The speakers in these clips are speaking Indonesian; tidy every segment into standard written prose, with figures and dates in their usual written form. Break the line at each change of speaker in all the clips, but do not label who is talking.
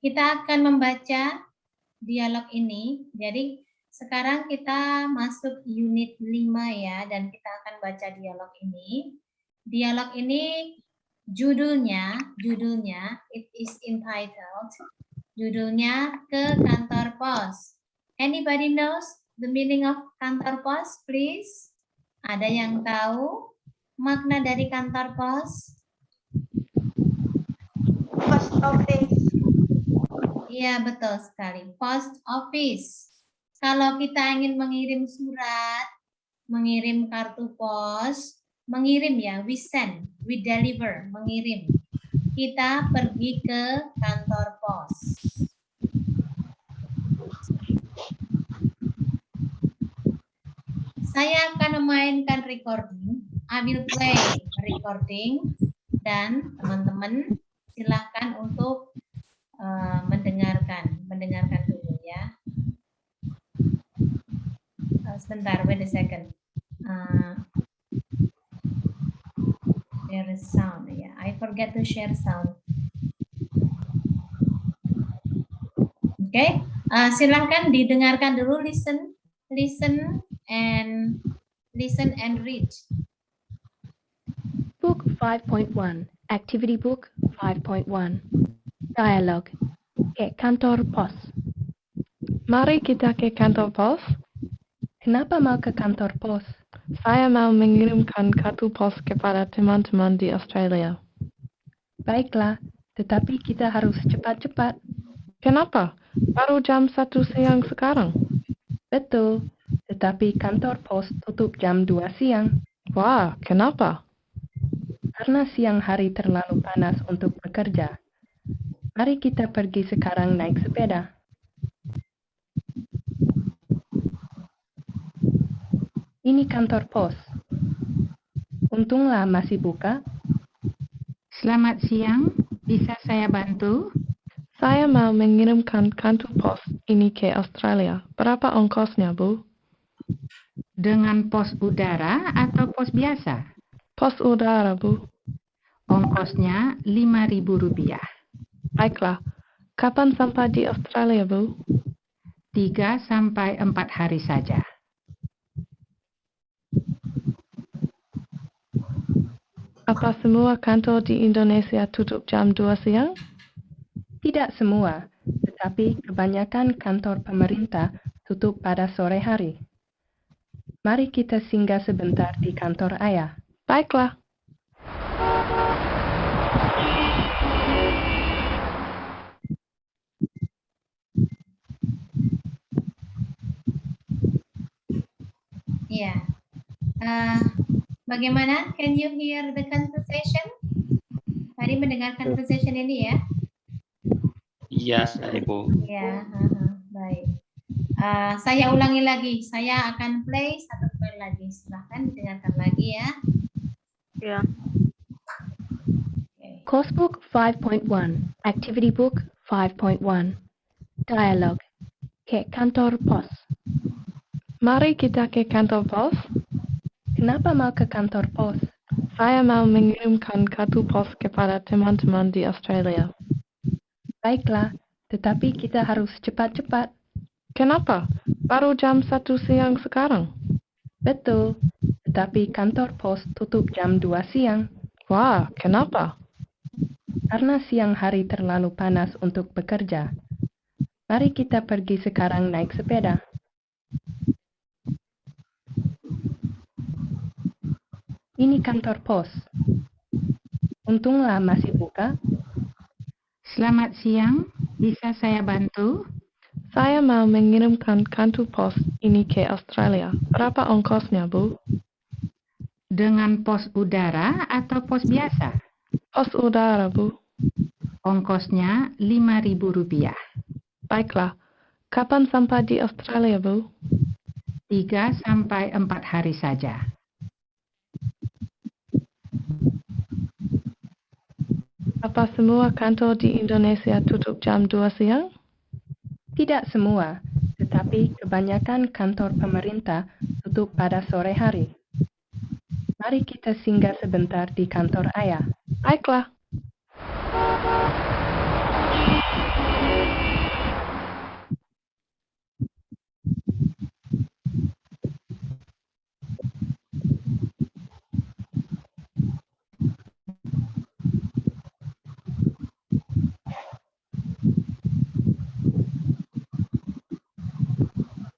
Kita akan membaca dialog ini. Jadi sekarang kita masuk unit 5 ya, dan kita akan baca dialog ini. Dialog ini judulnya it is entitled, judulnya Ke Kantor Pos. Anybody knows the meaning of kantor pos, please? Ada yang tahu makna dari kantor pos?
Post office.
Iya, betul sekali. Post office. Kalau kita ingin mengirim surat, mengirim kartu pos, mengirim ya, we send, we deliver, mengirim. Kita pergi ke kantor pos. Saya akan memainkan recording. I will play recording dan teman-teman silahkan untuk mendengarkan dulu ya. Sebentar, wait a second. There is sound. Yeah, I forget to share sound. Okay, silahkan didengarkan dulu. Listen and read.
Book 5.1, Activity Book 5.1, Dialogue, ke kantor pos.
Mari kita ke kantor pos.
Kenapa mau ke kantor pos?
Saya mau mengirimkan kartu pos kepada teman-teman di Australia.
Baiklah, tetapi kita harus cepat-cepat.
Kenapa? Baru jam 1 siang sekarang.
Betul, tetapi kantor pos tutup jam 2 siang.
Wah, kenapa?
Karena siang hari terlalu panas untuk bekerja. Mari kita pergi sekarang naik sepeda. Ini kantor pos. Untunglah masih buka.
Selamat siang, bisa saya bantu?
Saya mau mengirimkan kartu pos ini ke Australia. Berapa ongkosnya, Bu?
Dengan pos udara atau pos biasa?
Pos udara, Bu.
Ongkosnya Rp5.000.
Baiklah. Kapan sampai di Australia, Bu?
3 sampai 4 hari saja.
Apa semua kantor di Indonesia tutup jam 2 siang?
Tidak semua, tetapi kebanyakan kantor pemerintah tutup pada sore hari. Mari kita singgah sebentar di kantor ayah.
Baiklah.
Ya. Bagaimana? Can you hear the conversation? Tadi mendengar conversation ini ya?
Iya, Ibu.
Ya, baik. Saya ulangi lagi. Saya akan play satu kali lagi. Silahkan dengarkan lagi ya.
Ya.
Okay.
Course Book 5.1, Activity Book 5.1, Dialogue, ke kantor pos.
Mari kita ke kantor pos.
Kenapa mau ke kantor pos?
Saya mau mengirimkan kartu pos kepada teman-teman di Australia.
Baiklah, tetapi kita harus cepat-cepat.
Kenapa? Baru jam 1 siang sekarang.
Betul, tetapi kantor pos tutup jam 2 siang.
Wah, kenapa?
Karena siang hari terlalu panas untuk bekerja. Mari kita pergi sekarang naik sepeda. Ini kantor pos. Untunglah masih buka.
Selamat siang, bisa saya bantu?
Saya mau mengirimkan kartu pos ini ke Australia. Berapa ongkosnya, Bu?
Dengan pos udara atau pos biasa?
Pos udara, Bu.
Ongkosnya Rp5.000.
Baiklah. Kapan sampai di Australia, Bu?
3 sampai 4 hari saja.
Apa semua kantor di Indonesia tutup jam 2 siang?
Tidak semua, tetapi kebanyakan kantor pemerintah tutup pada sore hari. Mari kita singgah sebentar di kantor ayah.
Baiklah.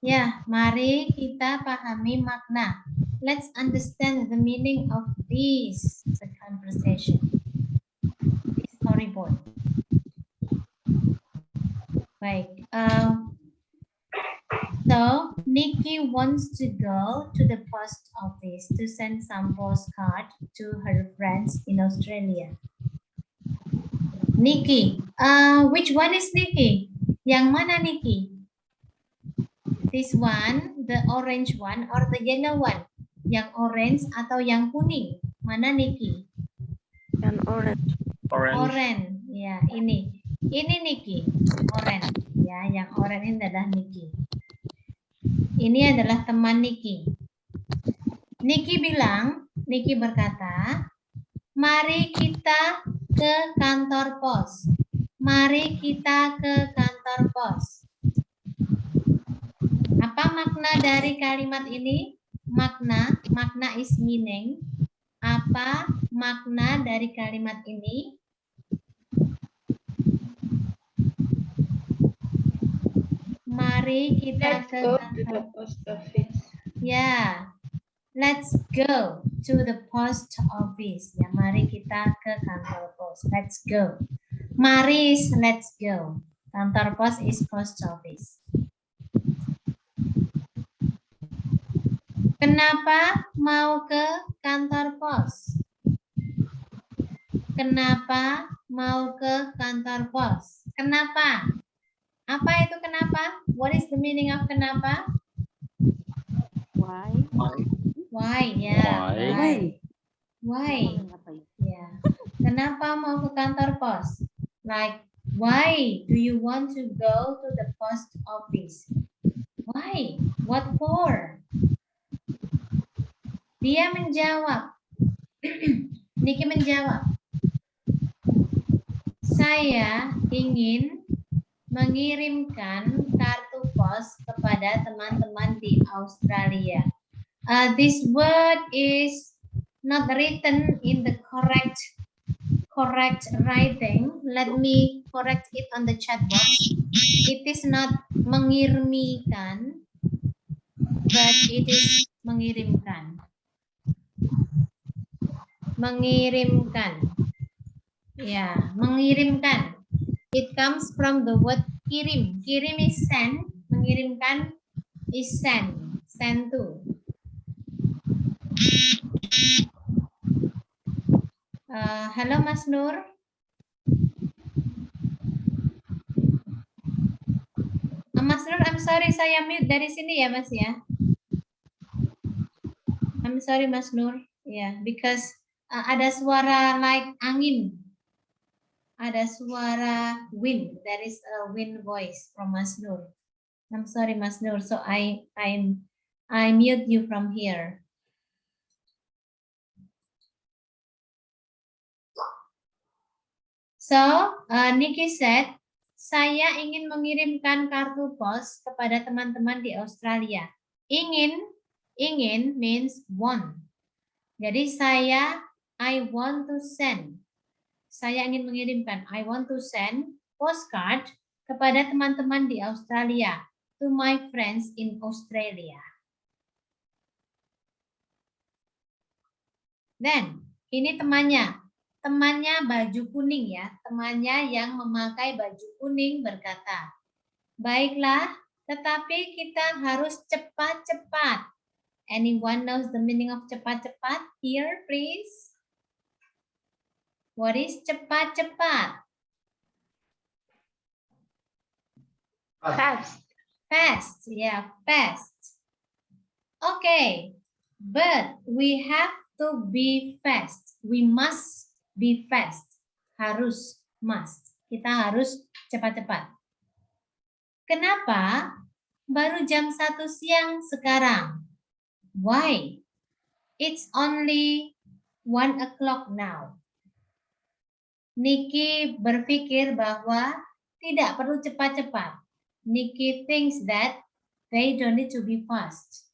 Ya, mari kita pahami makna. Let's understand the meaning of this conversation. This storyboard. Baik. So, Nikki wants to go to the post office to send some postcard to her friends in Australia. Nikki, which one is Nikki? Yang mana Nikki? This one, the orange one, or the yellow one? Yang orange atau yang kuning? Mana Nikki?
Yang orange.
Orange. Ya, ini. Ini Nikki. Orange. Ya, yang orange ini adalah Nikki. Ini adalah teman Nikki. Nikki berkata, mari kita ke kantor pos. Mari kita ke kantor pos. Apa makna dari kalimat ini? Makna is meaning. Apa makna dari kalimat ini? Mari kita ke kantor
post office.
Ya, let's go to the post office. Ya, mari kita ke kantor pos. Let's go. Mari is let's go. Kantor pos is post office. Kenapa mau ke kantor pos? Kenapa mau ke kantor pos? Kenapa? Apa itu kenapa? What is the meaning of kenapa?
Why?
Why? Ya.
Why?
Why? Ya. Kenapa mau ke kantor pos? Like, why do you want to go to the post office? Why? What for? Dia menjawab. Nikki menjawab. Saya ingin mengirimkan kartu pos kepada teman-teman di Australia. This word is not written in the correct writing. Let me correct it on the chat box. It is not mengirmikan, but it is mengirimkan. Mengirimkan. Ya, mengirimkan. It comes from the word kirim. Kirim is send. Mengirimkan is send. Send to. Halo Mas Nur. Mas Nur, I'm sorry saya mute dari sini ya Mas ya. I'm sorry Mas Nur. Yeah, because ada suara like angin. Ada suara wind. There is a wind voice from Mas Nur. I'm sorry Mas Nur. So I mute you from here. So, Nikki said, saya ingin mengirimkan kartu pos kepada teman-teman di Australia. Ingin means want. Jadi I want to send. Saya ingin mengirimkan, I want to send postcard kepada teman-teman di Australia. To my friends in Australia. Then, ini temannya. Temannya baju kuning ya. Temannya yang memakai baju kuning berkata, baiklah, tetapi kita harus cepat-cepat. Anyone knows the meaning of cepat-cepat? Here, please. What is cepat-cepat?
Fast.
Fast, yeah, fast. Okay, but we have to be fast. We must be fast. Harus, must. Kita harus cepat-cepat. Kenapa? Baru jam 1 siang sekarang. Why? It's only 1 o'clock now. Nikki berpikir bahwa tidak perlu cepat-cepat. Nikki thinks that they don't need to be fast.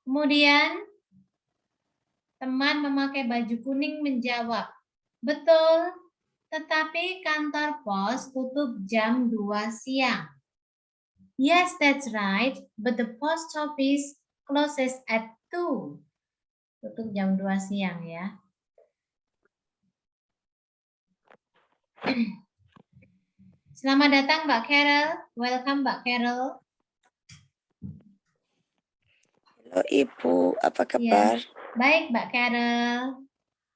Kemudian, teman memakai baju kuning menjawab, betul, tetapi kantor pos tutup jam 2 siang. Yes, that's right. But the post office closes at 2. Tutup jam 2 siang ya. Selamat datang Mbak Carol. Welcome Mbak Carol.
Halo Ibu, apa
Ya,
kabar?
baik Mbak Carol.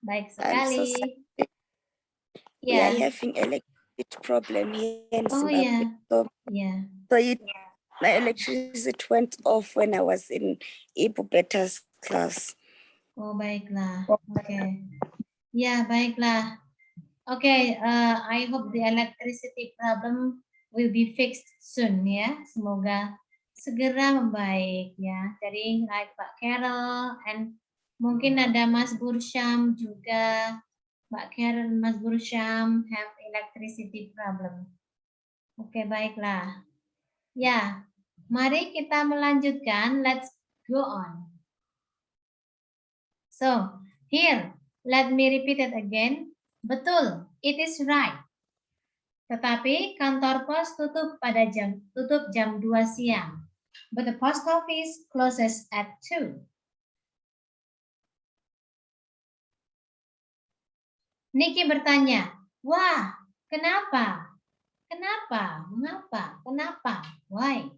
Baik
I'm so
sekali.
sorry. We
Ya.
are having electricity problem here in
Oh
Zimbabwe.
ya. Ya.
My electricity went off when I was in Ibu Beta's class.
Oh baiklah. Oke. Ya baiklah. Oke. I hope the electricity problem will be fixed soon ya. Semoga segera membaik ya. Jadi like Pak Carol and mungkin ada Mas Bursyam juga. Mbak Karen, Mas Bursyam have electricity problem. Oke, baiklah. Ya, mari kita melanjutkan. Let's go on. So, here, let me repeat it again. Betul, it is right. Tetapi kantor pos tutup jam 2 siang. But the post office closes at 2. Niki bertanya, wah, kenapa? Kenapa? Mengapa? Kenapa? Why?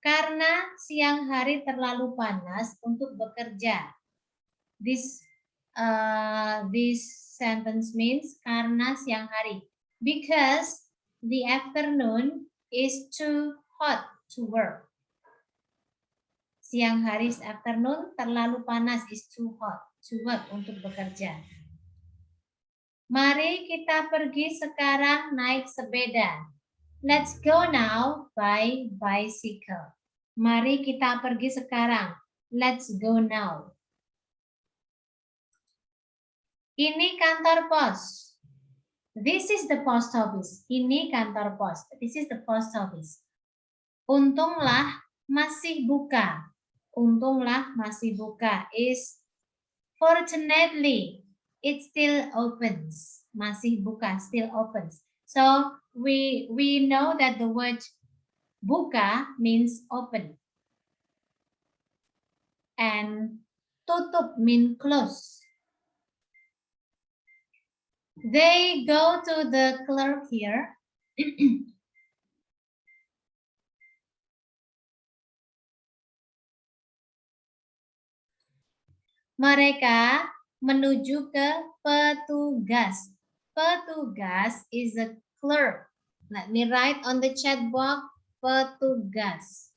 Karena siang hari terlalu panas untuk bekerja. This sentence means karena siang hari. Because the afternoon is too hot to work. Siang hari afternoon terlalu panas, is too hot to work, untuk bekerja. Mari kita pergi sekarang naik sepeda. Let's go now by bicycle. Mari kita pergi sekarang. Let's go now. Ini kantor pos. This is the post office. Ini kantor pos. This is the post office. Untunglah masih buka. Untunglah masih buka is fortunately it still opens. Masih buka, still opens. So we know that the word buka means open. And tutup means close. They go to the clerk here. Mereka menuju ke petugas. Petugas is a clerk. Let me write on the chat box. Petugas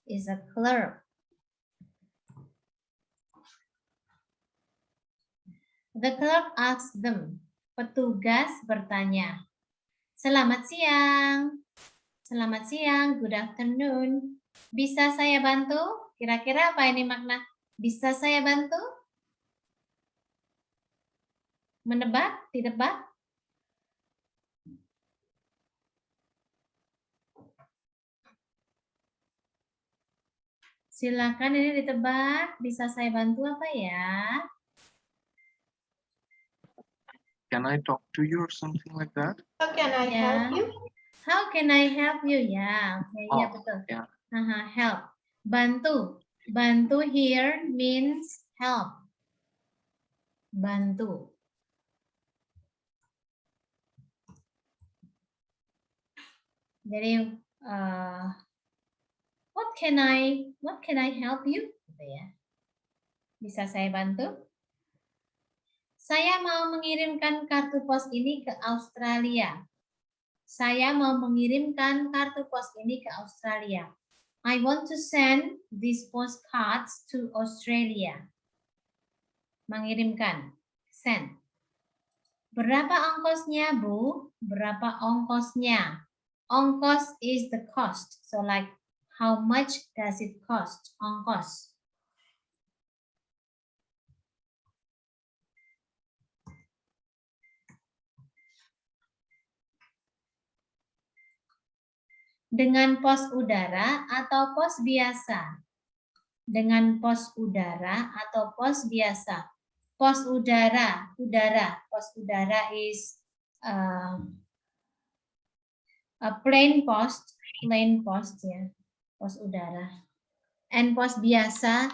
is a clerk. The clerk asks them. Petugas bertanya. Selamat siang. Selamat siang. Good afternoon. Bisa saya bantu? Kira-kira apa ini makna? Bisa saya bantu? Menebak? Ditebak? Silakan ini ditebak. Bisa saya bantu apa ya?
Can I talk to you or something like that?
How can I help you? How can I help you? Ya, oke, ya betul.
Yeah.
Help. Bantu. Bantu here means help. Bantu. Jadi what can I help you? Gitu ya. Bisa saya bantu? Saya mau mengirimkan kartu pos ini ke Australia. Saya mau mengirimkan kartu pos ini ke Australia. I want to send these postcards to Australia. Mengirimkan. Send. Berapa ongkosnya, Bu? Berapa ongkosnya? Ongkos is the cost. So like, how much does it cost? Ongkos. Dengan pos udara atau pos biasa? Dengan pos udara atau pos biasa? Pos udara, pos udara is a plain post. plain post ya, pos udara. And pos biasa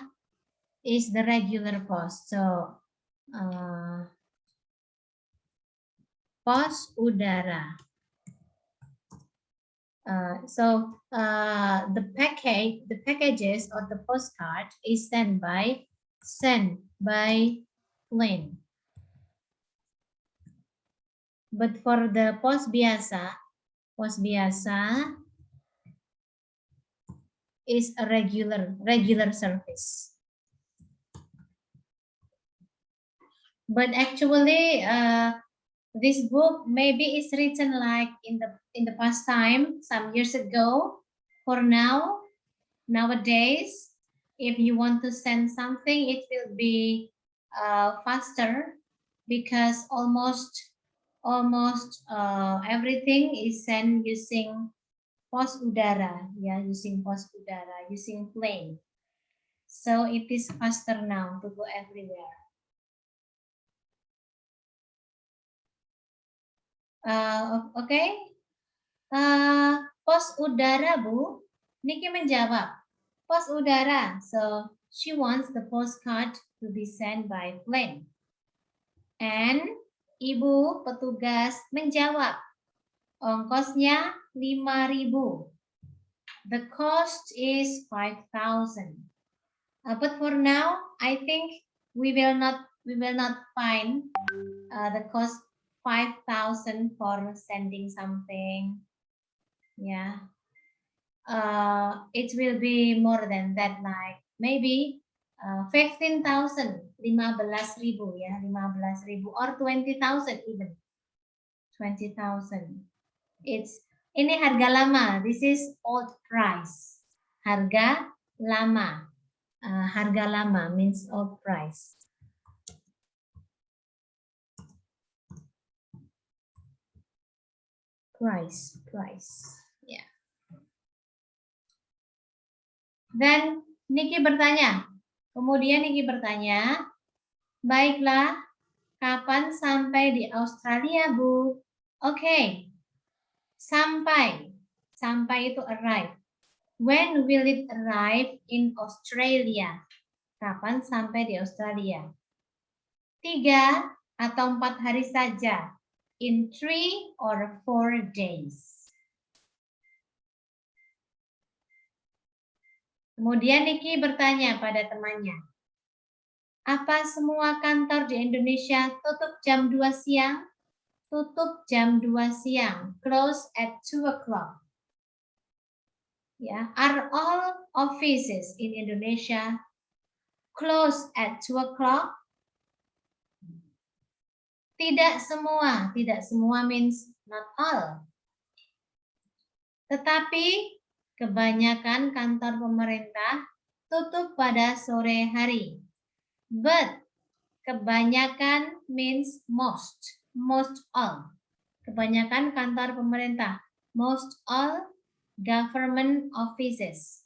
is the regular post. So pos udara. The packages or the postcard is sent by plane. But for the pos biasa is a regular service. But actually, this book maybe is written like in the past time, some years ago. For nowadays, if you want to send something, it will be faster because almost everything is sent using pos udara, yeah, using pos udara, using plane. So it is faster now to go everywhere. Oke. Pos udara, Bu. Niki menjawab. Pos udara. So she wants the postcard to be sent by plane. And Ibu petugas menjawab. Ongkosnya 5.000. The cost is 5,000. But for now, I think we will not find the cost 5,000 for sending something. Yeah, it will be more than that, like maybe 15,000, 15.000 ya, 15.000 or 20,000 even. 20,000. Ini harga lama. This is old price. Harga lama. Harga lama means old price. Price. Yeah. Dan Niki bertanya. Kemudian Niki bertanya, baiklah, kapan sampai di Australia, Bu? Oke. Sampai itu arrive. When will it arrive in Australia? Kapan sampai di Australia? 3 atau 4 hari saja. In 3 or 4 days. Kemudian Niki bertanya pada temannya, apa semua kantor di Indonesia tutup jam 2 siang? Tutup jam 2 siang. Close at 2 o'clock. Yeah. Are all offices in Indonesia close at 2 o'clock? Tidak semua. Tidak semua means not all. Tetapi kebanyakan kantor pemerintah tutup pada sore hari. But kebanyakan means most. Most all. Kebanyakan kantor pemerintah. Most all government offices.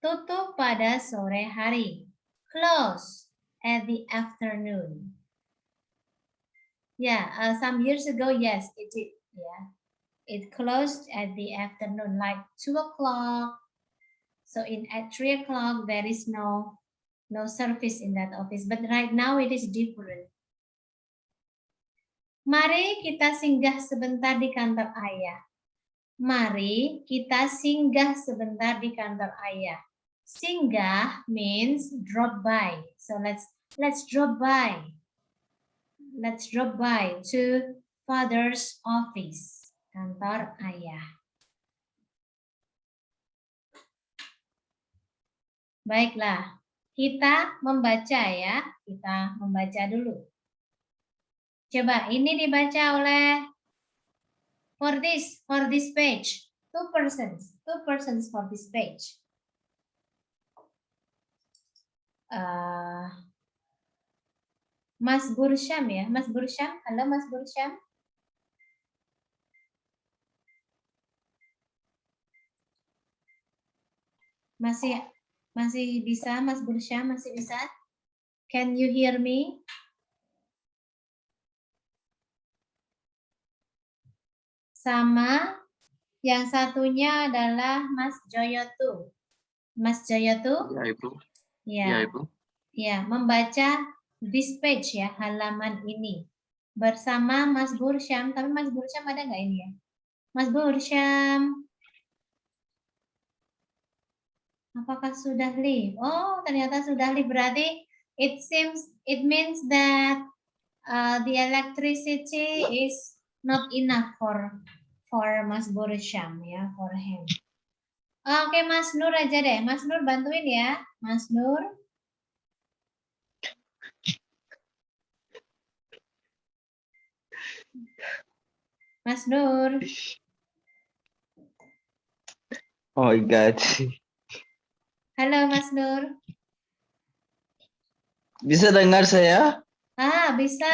Tutup pada sore hari. Close at the afternoon. Yeah, some years ago, yes, it did. Yeah, it closed at the afternoon, like 2 o'clock. So at 3 o'clock, there is no service in that office. But right now, it is different. Mari kita singgah sebentar di kantor ayah. Mari kita singgah sebentar di kantor ayah. Singgah means drop by. So let's drop by. Let's drop by to father's office, kantor ayah. Baiklah, kita membaca ya. Kita membaca dulu. Coba ini dibaca oleh for this page. Two persons for this page. Mas Bursyam ya, Mas Bursyam. Halo Mas Bursyam. Masih bisa Mas Bursyam, masih bisa? Can you hear me? Sama Yang satunya adalah Mas Joyotu. Mas Joyotu,
Ya, Ibu. Ya,
ya,
Ibu.
ya, membaca this page ya, halaman ini bersama Mas Bursyam. Tapi Mas Bursyam ada nggak ini ya? Mas Bursyam, apakah sudah leave? Oh, ternyata sudah leave. Berarti it means that the electricity is not enough for Mas Bursyam ya, for him. Oke, Mas Nur aja deh. Mas Nur bantuin ya, Mas Nur. Mas Nur.
Oh my God.
Halo Mas Nur.
Bisa dengar saya?
Ah, bisa.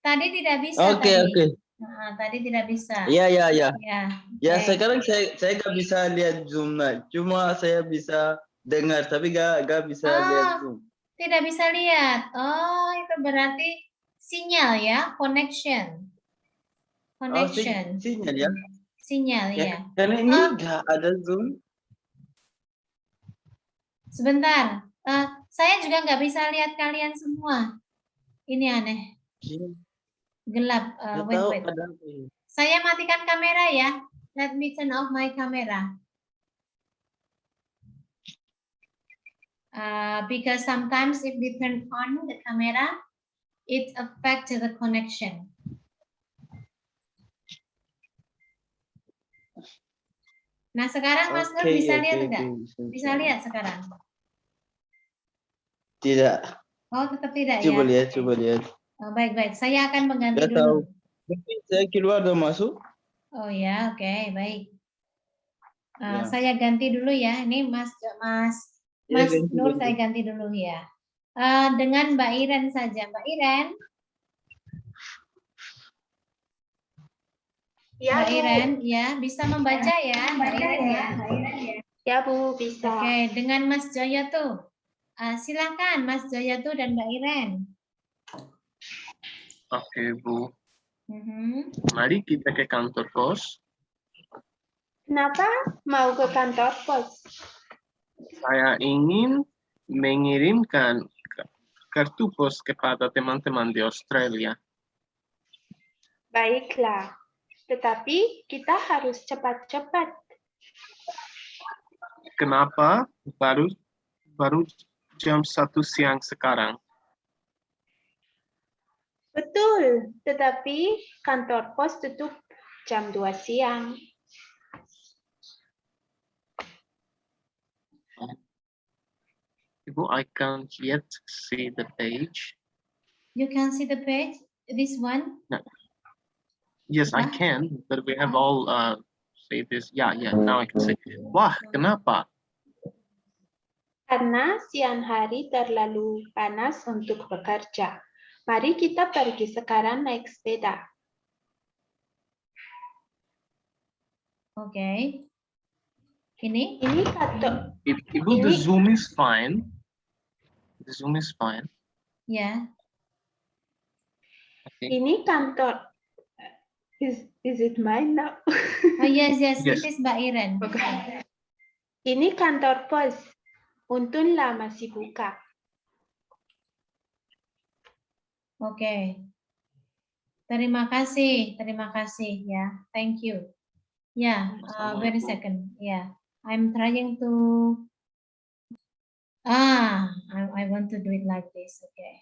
Tadi tidak bisa
Oke,
tadi.
oke.
Nah, tadi tidak bisa.
Ya, ya, ya.
Ya.
Ya,
oke.
sekarang saya nggak bisa lihat Zoom-nya. Cuma saya bisa dengar, tapi nggak bisa lihat Zoom.
Tidak bisa lihat. Oh, itu berarti sinyal ya, connection. Connection.
Sinyal ya?
Sinyal ya.
Ya, karena ini nggak ada Zoom.
Sebentar. Saya juga nggak bisa lihat kalian semua. Ini aneh. Gelap.
Nggak
Wait,
tahu
wait.
ada apa ini.
Saya matikan kamera ya. Let me turn off my camera. Because sometimes if we turn on the camera, it affects the connection. Nah, sekarang Mas Nur
Oke,
bisa
oke,
lihat
oke,
enggak? Bisa lihat sekarang?
Tidak.
Oh, tetap tidak
Coba
ya?
lihat,
Oke.
coba lihat.
Baik-baik. Saya akan mengganti
Nggak
dulu.
tahu. Mungkin saya keluar dan masuk.
Oh ya, oke, baik.
Ya.
Saya ganti dulu ya. Ini Mas
Ya, ganti
Nur
dulu.
saya ganti dulu ya. Dengan Mbak Iren saja. Mbak Iren.
Ya,
Mbak
Bu.
Iren, ya bisa membaca ya, Mbak Iren ya.
Ya, Bu, bisa.
Oke, dengan Mas Joyo tuh. Silakan Mas Joyo tuh dan Mbak Iren.
Oke, Bu.
Mhm.
Mari kita ke kantor pos.
Kenapa mau ke kantor pos?
Saya ingin mengirimkan kartu pos kepada teman-teman di Australia.
Baiklah. Tetapi kita harus cepat-cepat.
Kenapa baru jam 1 siang sekarang?
Betul, tetapi kantor pos tutup jam 2 siang.
Ibu, I can't yet see the page.
You can see the page, this one.
Yes, I
Huh?
can, but we have all say this. Yeah, now I can see. Wah, kenapa?
Karena siang hari terlalu panas untuk bekerja. Mari kita pergi sekarang naik sepeda.
Oke. Ini?
Ini kantor.
Ibu, the Zoom is fine. The Zoom is fine.
Ya.
Okay.
Ini kantor. Is it mine now?
Oh yes,
Yes.
it is Mbak Iren.
Okay. Ini kantor pos. Untunglah masih buka.
Oke. Terima kasih ya. Thank you. Ya, wait a second. Ya, I'm trying to. I want to do it like this. Okay,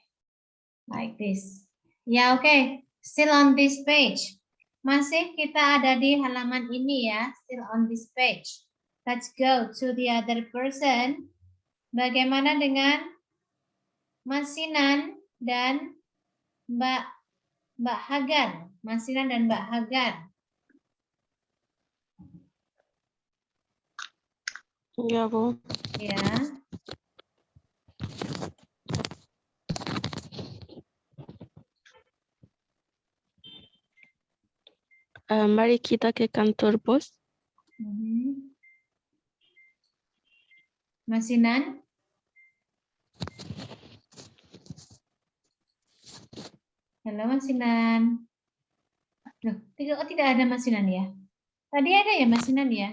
like this. Ya, oke. Still on this page. Masih kita ada di halaman ini ya. Still on this page. Let's go to the other person. Bagaimana dengan Mas Sinan dan Mbak Hagan? Mas Sinan dan Mbak Hagan.
Ya, Bu.
Ya.
Mari kita ke kantor pos.
Mas Sinan? Halo Mas Sinan. Loh, tidak ada Mas Sinan ya? Tadi ada ya Mas Sinan ya?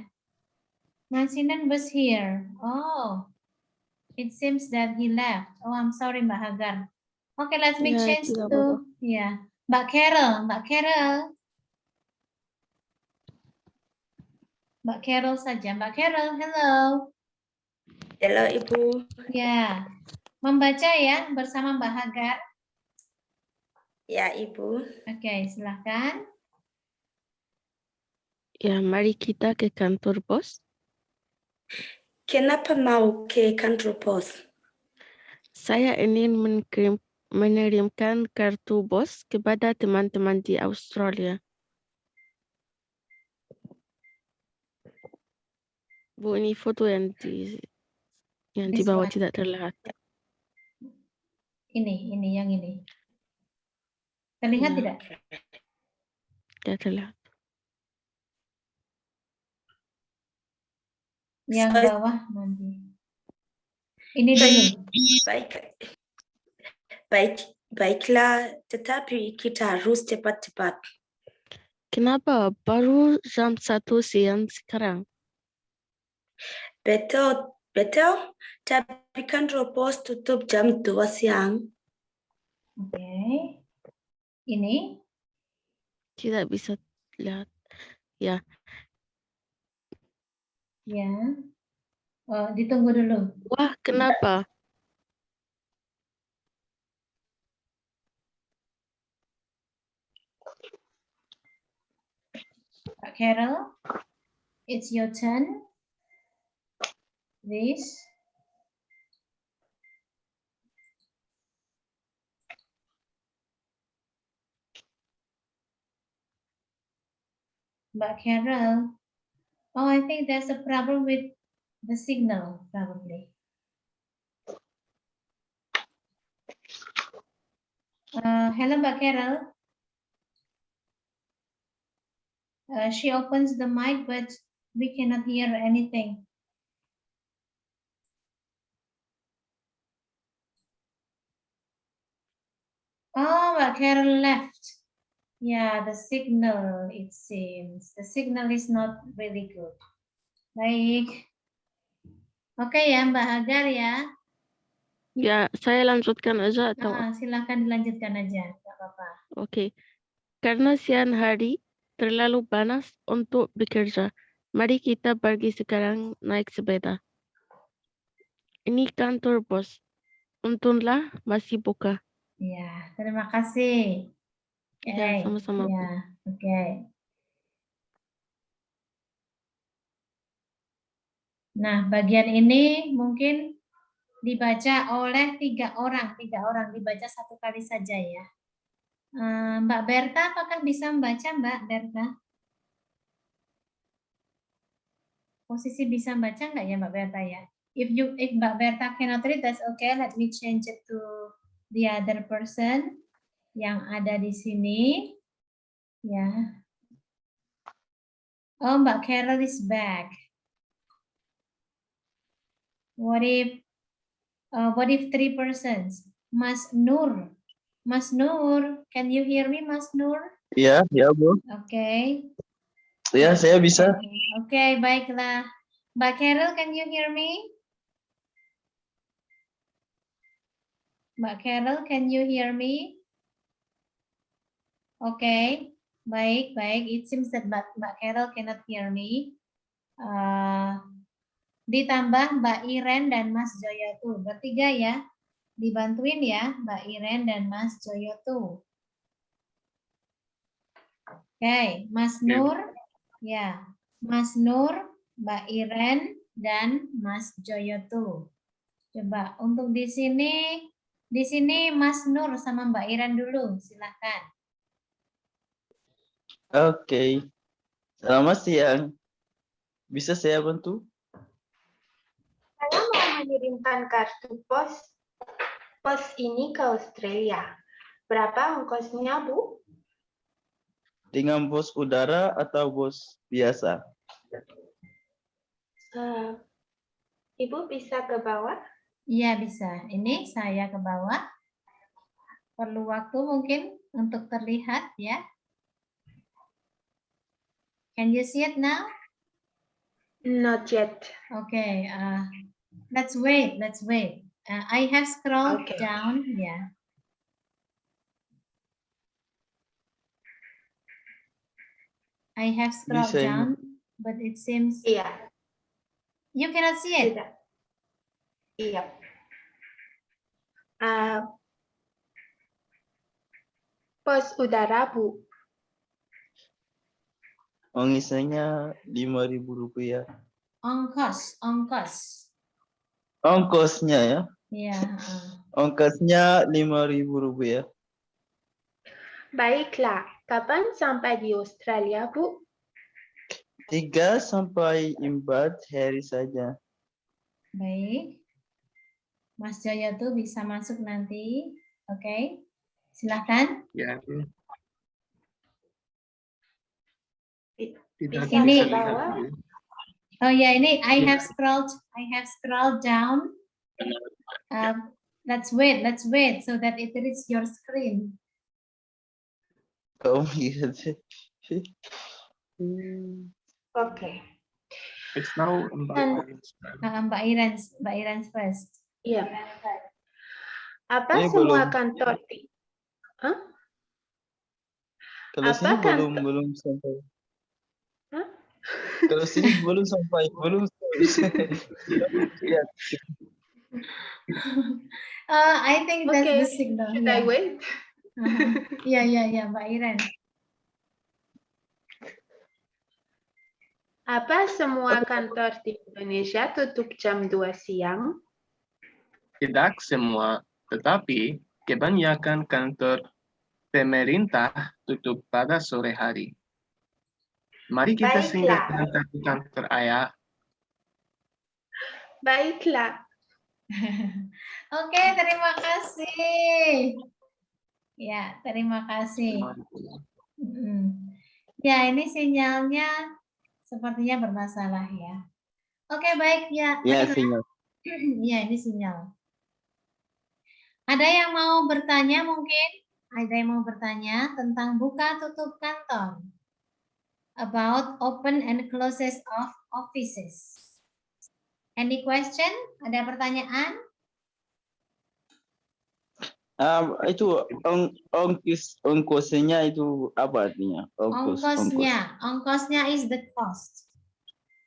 Mas Sinan was here. Oh, it seems that he left. Oh, I'm sorry Mbak Hagar. Okay, let me
Ya,
change
tidak
to
apa-apa.
ya Mbak Carol. Mbak Carol. Mbak Carol saja. Mbak Carol, hello.
Hello, Ibu.
Ya, membaca ya bersama Mbak Hagar.
Ya, Ibu.
Oke, silahkan.
Ya, mari kita ke kantor pos.
Kenapa mau ke kantor pos?
Saya ingin mengirimkan kartu pos kepada teman-teman di Australia. Bu, ini foto yang di
This
bawah
one.
tidak terlihat.
Ini yang ini. Terlihat
Ya.
tidak?
Tidak terlihat.
Yang
Saya-
bawah nanti. Ini dulu.
Baiklah, tetapi kita harus cepat-cepat.
Kenapa baru jam 1 siang sekarang?
Betul, tapi kantor pos tutup jam 2 siang.
Oke. Ini.
Tidak bisa lihat. Ya,
Ya. Oh, ditunggu dulu.
wah, kenapa?
Mbak Carol, it's your turn. Please. Mbak Carol. Oh, I think there's a problem with the signal, probably. Hello, Mbak Carol. She opens the mic, but we cannot hear anything. Oh, Mbak Carol left. Yeah, the signal, it seems. The signal is not really good. Baik. Oke ya, Mbak Hagar ya.
Ya, saya lanjutkan aja atau
Silakan dilanjutkan aja, nggak apa-apa.
Oke. Karena siang hari terlalu panas untuk bekerja. Mari kita pergi sekarang naik sepeda. Ini kantor pos. Untunglah masih buka.
Ya, terima kasih.
Ya, sama-sama. Bu.
Ya, oke. Nah, bagian ini mungkin dibaca oleh tiga orang dibaca satu kali saja ya. Mbak Berta, apakah bisa membaca Mbak Berta? Posisi bisa baca nggak ya Mbak Berta ya? If Mbak Berta cannot read, that's okay. Let me change it to the other person yang ada di sini. Ya. Oh, Mbak Carol is back. What if 3 persons? Mas Nur. Mas Nur, can you hear me, Mas Nur?
Ya, Bu.
Okay.
Ya, saya bisa.
Okay, baiklah. Mbak Carol, can you hear me? Mbak Carol, can you hear me? Okay, baik. It seems that Mbak Carol cannot hear me. Ditambah Mbak Iren dan Mas Joyotu. Bertiga ya. Dibantuin ya, Mbak Iren dan Mas Joyotu. Oke, Mas Nur. Ya, Mas Nur, Mbak Iren, dan Mas Joyotu. Coba untuk di sini Mas Nur sama Mbak Iren dulu, silakan.
Oke. Selamat siang. Bisa saya bantu?
Saya mau mengirimkan kartu pos ini ke Australia. Berapa ongkosnya, Bu?
Dengan bos udara atau bos biasa?
Ibu bisa ke bawah?
Iya bisa. Ini saya ke bawah. Perlu waktu mungkin untuk terlihat ya. Can you see it now?
Not yet.
Okay, let's wait. I have scrolled
Okay.
down. Yeah. I have scrolled
Bisa ini.
down, but it seems
Iya,
you cannot see it.
tidak. Iya. Ah, pos udara, Bu.
Ongisanya 5.000 rupiah.
Ongkos.
Ongkosnya ya.
Ya.
Ongkosnya 5.000 rupiah.
Baiklah, kapan sampai di Australia, Bu?
3 sampai 4 hari saja.
Baik. Mas Joyo tuh bisa masuk nanti. Oke. Silahkan.
Ya, tidak
Bisa
Ini-
bisa
ke
lihat
bawah?
dulu.
Oh ya, ini I
Ya.
have scrolled down. Let's wait so that it reaches your screen.
Kau lihat.
Oke.
It's now
Dan-
Mbak Iren first.
Iya. Apa
Ini
semua
belum.
kantor di... Hah?
Kalau
Apa
sini
kan-
belum sampai.
Hah?
Kalau sini belum sampai. Lihat.
I think that's
Okay,
the signal.
should I wait?
Ya, Mbak Iren.
Apa semua kantor di Indonesia tutup jam 2 siang?
Tidak semua, tetapi kebanyakan kantor pemerintah tutup pada sore hari. Mari kita singgah
Baiklah.
ke kantor ayah.
Baiklah.
Oke, terima kasih. Ya, terima kasih. Ya, ini sinyalnya sepertinya bermasalah ya. Oke, baik ya.
Ya,
baiklah.
sinyal.
Ya, ini sinyal. Ada yang mau bertanya mungkin? Ada yang mau bertanya tentang buka tutup kantor? About open and closes of offices. Any question? Ada pertanyaan?
Itu ongkosnya itu apa artinya?
Ongkosnya is the cost.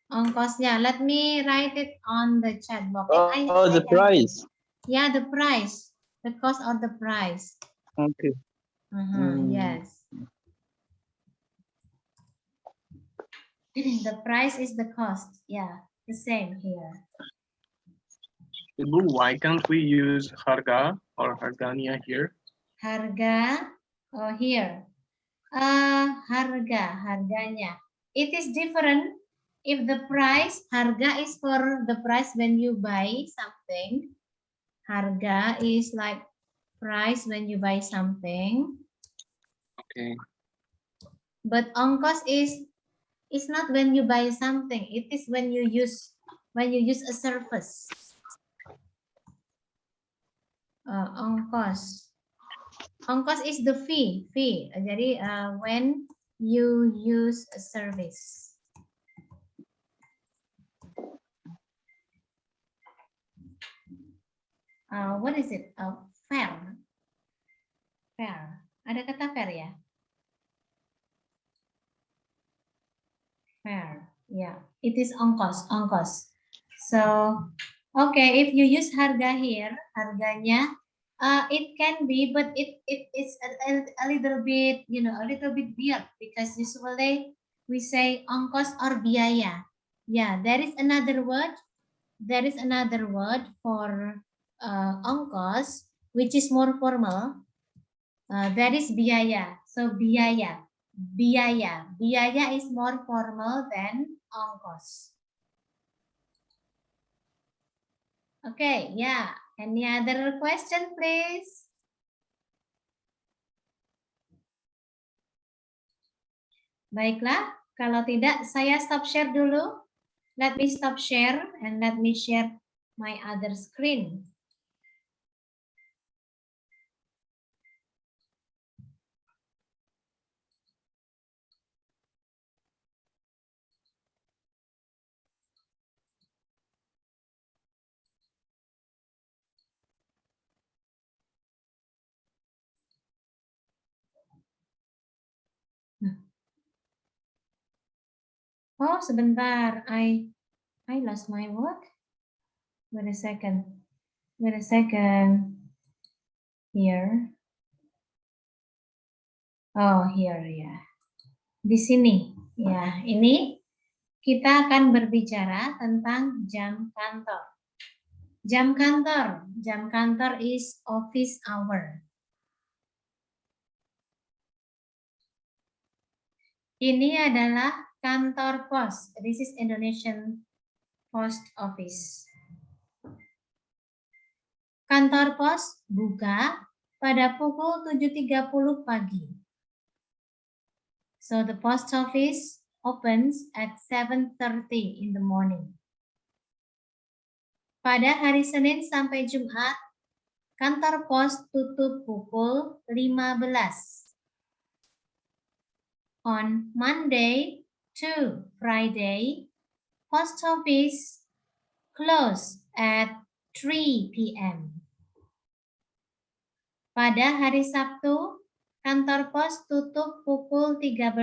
Ongkosnya, let me write it on the chat box.
The price.
Yeah, the price. The cost or the price.
Okay.
Yes. The price is the cost. Yeah, the same here.
Ibu, why can't we use harga or harganya here?
Harga, oh here. Harganya. It is different if the price, harga is for the price when you buy something. Harga is like price when you buy something.
Okay.
But ongkos is not when you buy something. It is when you use a service. Ongkos is the fee. Jadi when you use a service. What is it? Fair. Ada kata fair ya? Fair. Yeah, it is ongkos. So, okay, if you use harga here, harganya, it can be, but it is a little bit, a little bit weird because usually we say ongkos or biaya. Yeah, there is another word. There is another word for ongkos, which is more formal. That is biaya. So biaya is more formal than ongkos. Okay, yeah. Any other question, please? Baiklah, kalau tidak saya stop share dulu. Let me stop share and let me share my other screen. Oh, sebentar. I lost my what? Wait a second. Here. Oh, here ya. Di sini. Ya, ini kita akan berbicara tentang jam kantor. Jam kantor is office hour. Ini adalah kantor pos. This is Indonesian Post Office. Kantor pos buka pada pukul 7.30 pagi. So the post office opens at 7:30 in the morning. Pada hari Senin sampai Jumat, kantor pos tutup pukul 15. On Monday to Friday, post office close at 3 p.m. Pada hari Sabtu, kantor pos tutup pukul 13.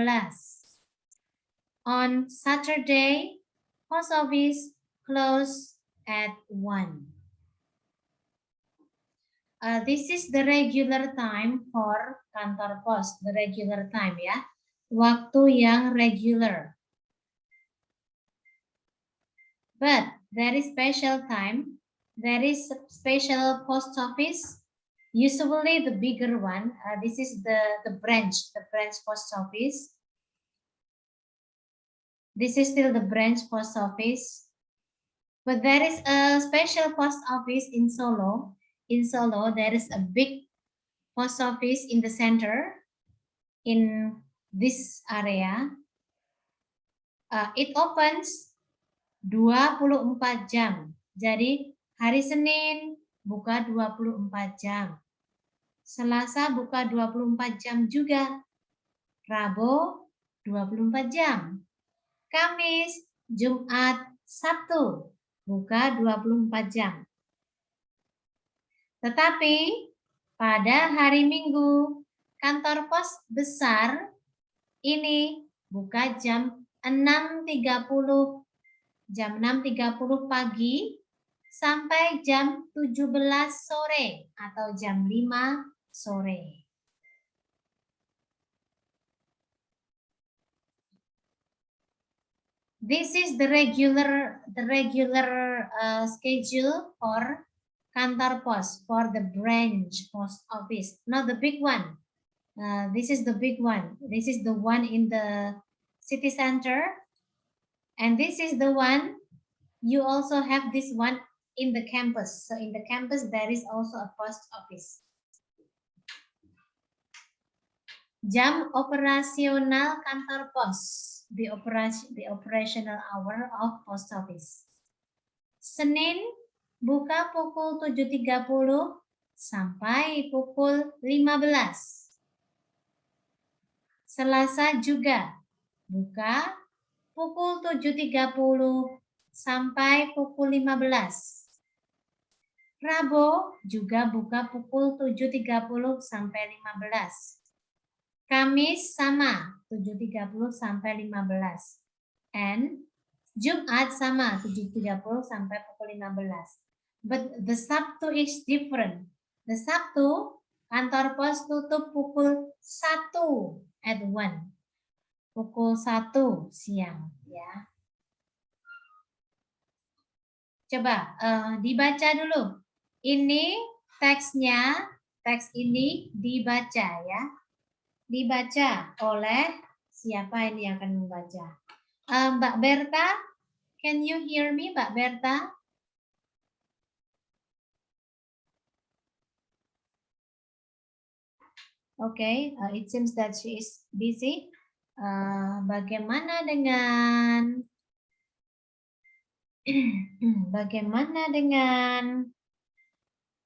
On Saturday, post office close at 1. This is the regular time for kantor pos, the regular time ya. Waktu yang regular. But there is special time, there is special post office, usually the bigger one. This is the branch post office. This is still the branch post office. But there is a special post office in Solo. In Solo, there is a big post office in the center, in this area. It opens 24 jam. Jadi hari Senin buka 24 jam. Selasa buka 24 jam juga. Rabu 24 jam. Kamis, Jumat, Sabtu buka 24 jam. Tetapi pada hari Minggu, kantor pos besar ini buka jam 6.30 pagi sampai jam 17 sore atau jam 5 sore. This is the regular schedule for kantor pos, for the branch post office, not the big one. This is the big one. This is the one in the city center. And this is the one, you also have this one in the campus. So in the campus, there is also a post office. Jam operasional kantor pos, the operational hour of post office. Senin buka pukul 7.30 sampai pukul 15. Selasa juga buka pukul 7.30 sampai pukul 15. Rabu juga buka pukul 7.30 sampai 15. Kamis sama 7.30 sampai 15. And Jumat sama 7.30 sampai pukul 15. But the Sabtu is different. The Sabtu kantor pos tutup pukul 1 at 1. Pukul 1 siang ya. Coba dibaca dulu. Ini teksnya, teks ini dibaca ya. Dibaca oleh siapa ini yang akan membaca? Mbak Berta, can you hear me, Mbak Berta? Okay, it seems that she is busy. Bagaimana dengan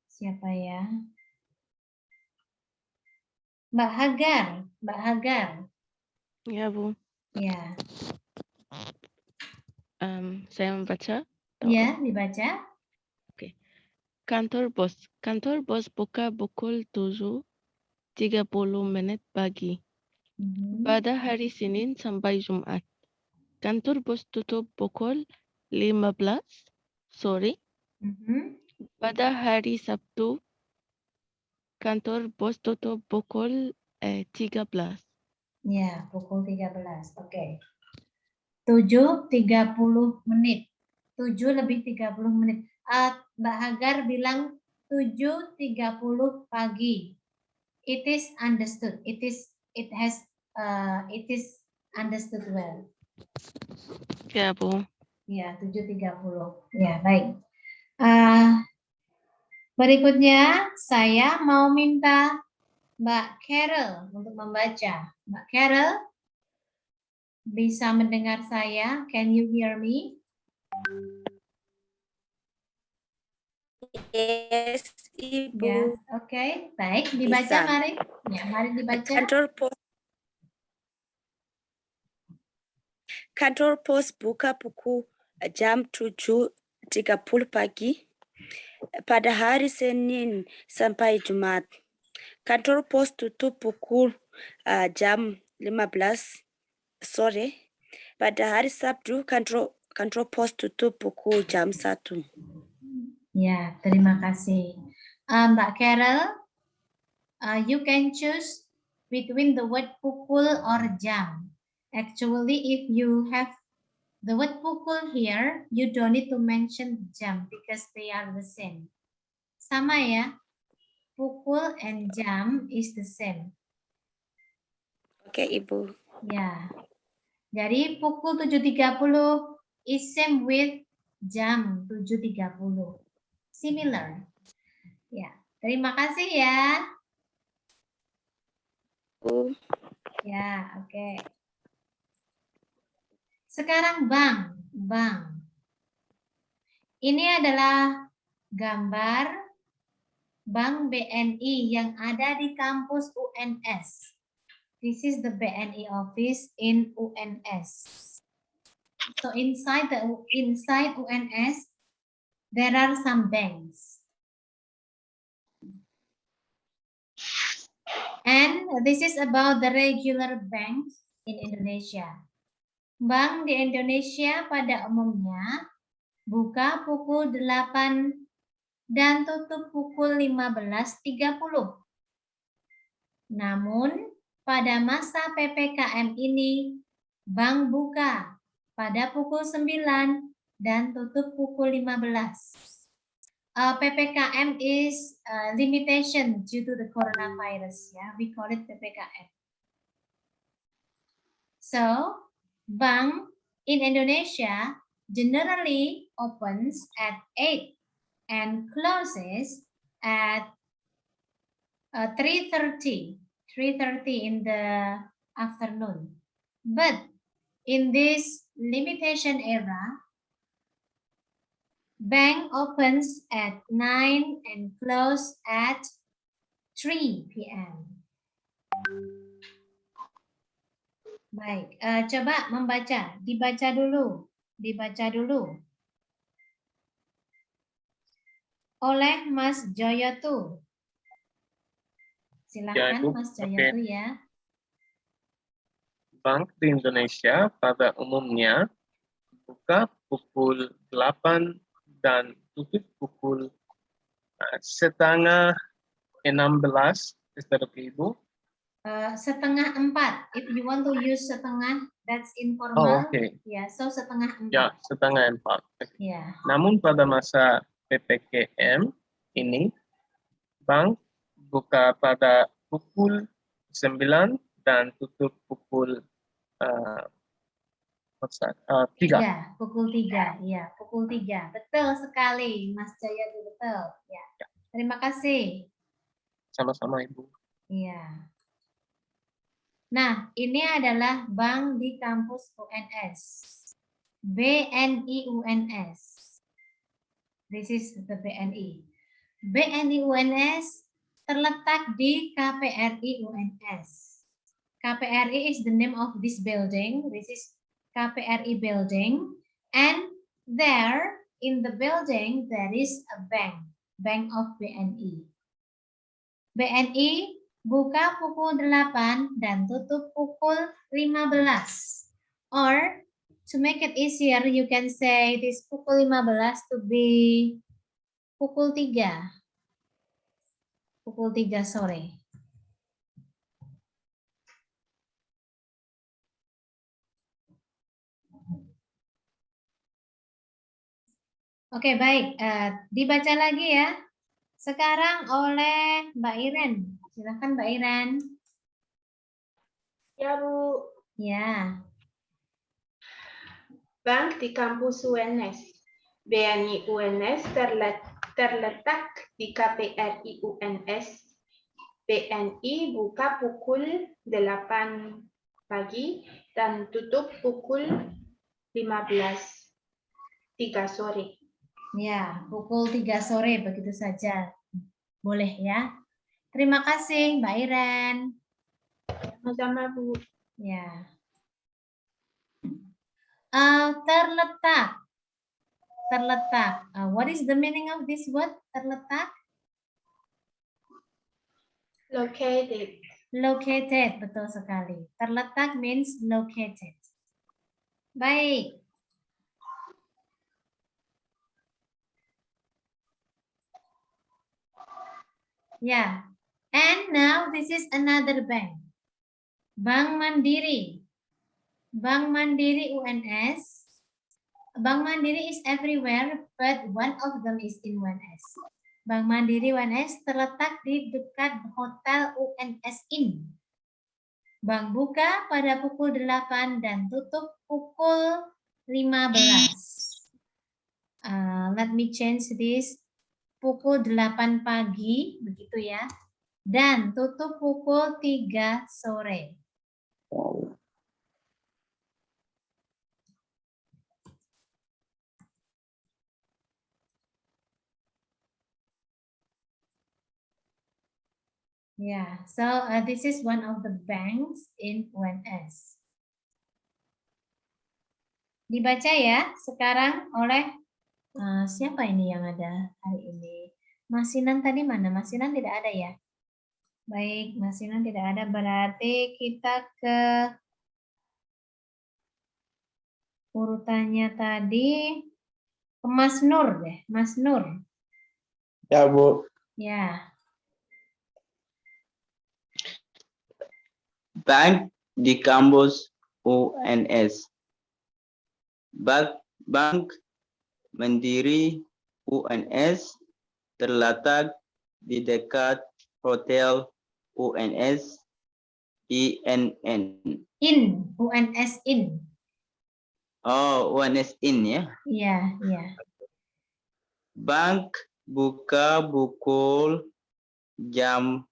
siapa ya? Mbak Hagar.
Ya, Bu.
Ya.
Saya membaca.
Ya, dibaca.
Oke. Kantor pos buka pukul 7.30 pagi. Pada hari Senin sampai Jumat. Kantor pos tutup pukul 15 sore. Pada hari Sabtu, kantor pos tutup pukul 13.
Ya, pukul 13. Oke. 7.30 menit. 7 lebih 30 menit. Mbak Hagar bilang 7.30 pagi. It is understood. It is understood well.
Ya, Bu.
Ya, 7.30. Ya, baik. Berikutnya saya mau minta Mbak Carol untuk membaca. Mbak Carol, bisa mendengar saya? Can you hear me?
Yes, Ibu.
Ya, oke. Baik, dibaca
Bisa.
mari. Ya, mari dibaca.
Kantor pos buka pukul jam 7.30 pagi pada hari Senin sampai Jumat. Kantor pos tutup pukul jam 15 sore. Pada hari Sabtu, kantor pos tutup pukul jam 1.
Ya, terima kasih. Mbak Carol, you can choose between the word pukul or jam. Actually, if you have the word pukul here, you don't need to mention jam because they are the same. Sama ya, pukul and jam is the same.
Oke, Ibu.
Ya, jadi pukul 7.30 is same with jam 7.30. Similar. Ya, terima kasih ya. Ya, oke. Sekarang bank. Ini adalah gambar Bank BNI yang ada di kampus UNS. This is the BNI office in UNS. So inside UNS, there are some banks. And this is about the regular banks in Indonesia. Bank di Indonesia pada umumnya buka pukul 8 dan tutup pukul 15.30. Namun, pada masa PPKM ini, bank buka pada pukul 9 dan tutup pukul 15. PPKM is limitation due to the coronavirus. Ya, we call it PPKM. So, bank in Indonesia generally opens at 8 and closes at 3:30 in the afternoon. But in this limitation era, bank opens at 9 and close at 3 p.m. Baik, coba membaca, dibaca dulu. Oleh Mas Joyotu. Silakan
Ibu.
Mas Joyotu ya.
Bank di Indonesia pada umumnya buka pukul 8 dan tutup pukul setengah 16. Is that okay, Ibu?
Setengah 4. If you want to use setengah, that's informal.
Oh, okay.
Ya, so setengah 4.
Ya, setengah 4.
Ya.
Namun pada masa PPKM ini, bank buka pada pukul 9 dan tutup pukul 3.
Ya, pukul 3. Ya, pukul 3. Betul sekali, Mas Jaya, betul. Ya. Terima kasih.
Sama-sama, Ibu.
Iya. Nah, ini adalah bank di kampus UNS. BNI UNS. This is the BNI. BNI UNS terletak di KPRI UNS. KPRI is the name of this building. This is KPRI building. And there, in the building, there is a bank. Bank of BNI. BNI buka pukul 8 dan tutup pukul 15. Or to make it easier, you can say this pukul 15 to be pukul 3. Pukul 3 sore. Oke, baik. Dibaca lagi ya. Sekarang oleh Mbak Iren. Silakan Mbak Iren.
Ya, Bu.
Ya.
Bank di kampus UNS. BNI UNS terletak di KPRI UNS. BNI buka pukul 8 pagi dan tutup pukul 15.03 sore.
Ya, pukul 3 sore begitu saja. Boleh ya. Terima kasih Mbak Iren.
Sama-sama, Bu.
Ya. Terletak. Terletak. What is the meaning of this word? Terletak?
Located.
Located, betul sekali. Terletak means located. Baik. Ya. And now this is another bank. Bank Mandiri. Bank Mandiri UNS. Bank Mandiri is everywhere, but one of them is in UNS. Bank Mandiri UNS terletak di dekat Hotel UNS Inn. Bank buka pada pukul 8 dan tutup pukul 15. Let me change this. Pukul 8 pagi, begitu ya. Dan tutup pukul 3 sore. Yeah, so this is one of the banks in UNS. Dibaca ya sekarang oleh siapa ini yang ada hari ini? Masinan tadi mana? Masinan tidak ada ya? Baik, Masinan tidak ada, berarti kita ke urutannya tadi ke Mas Nur deh, Mas Nur.
Ya, Bu.
Ya.
Bank di kampus UNS. Bank Mandiri UNS terletak di dekat Hotel UNS INN.
UNS IN.
Oh, UNS IN ya.
Iya, iya.
Bank buka pukul 8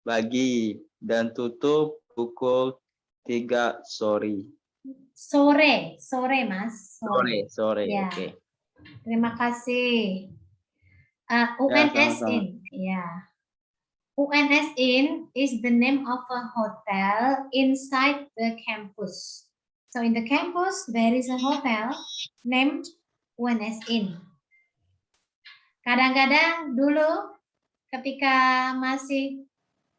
pagi dan tutup pukul 3 sore.
Sore Mas.
Sore,
Ya.
oke.
Terima kasih. UNS
sama-sama.
IN, ya. UNS IN is the name of a hotel inside the campus. So in the campus there is a hotel named UNS IN. Kadang-kadang dulu ketika masih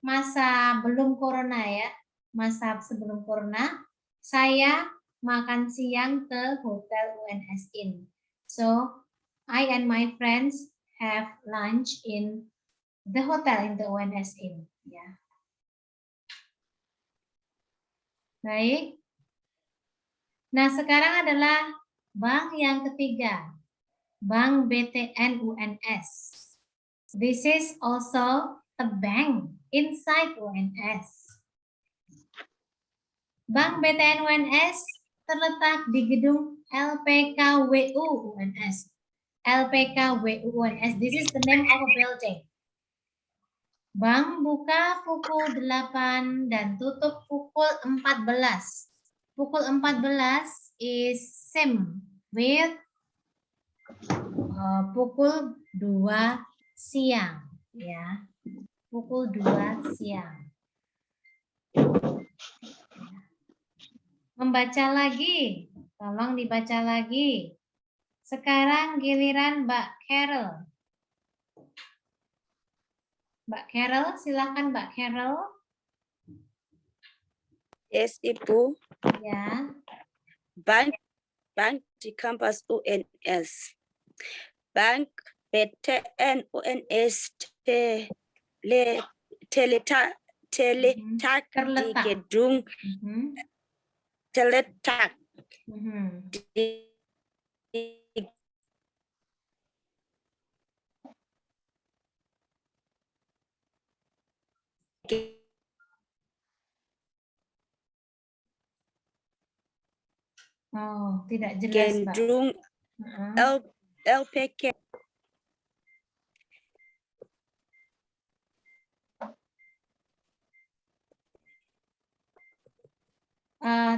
masa belum corona ya, masa sebelum corona, saya makan siang ke hotel UNS IN. So I and my friends have lunch in the hotel in the UNS Inn. Ya. Baik. Nah, sekarang adalah bank yang ketiga. Bank BTN UNS. This is also a bank inside UNS. Bank BTN UNS terletak di gedung LPKWU UNS. LPKWU UNS. This is the name of a building. Bank buka pukul 8 dan tutup pukul 14. Pukul 14 is same with pukul 2 siang ya. Pukul 2 siang. Membaca lagi. Tolong dibaca lagi. Sekarang giliran Mbak Carol. Mbak Carol, silakan Mbak Carol.
Yes, Ibu.
Ya.
Bank di kampus UNS. Bank BTN UNS terletak di
Terletak.
gedung terletak di
Oh, tidak jelas, Mbak.
gedung LPK.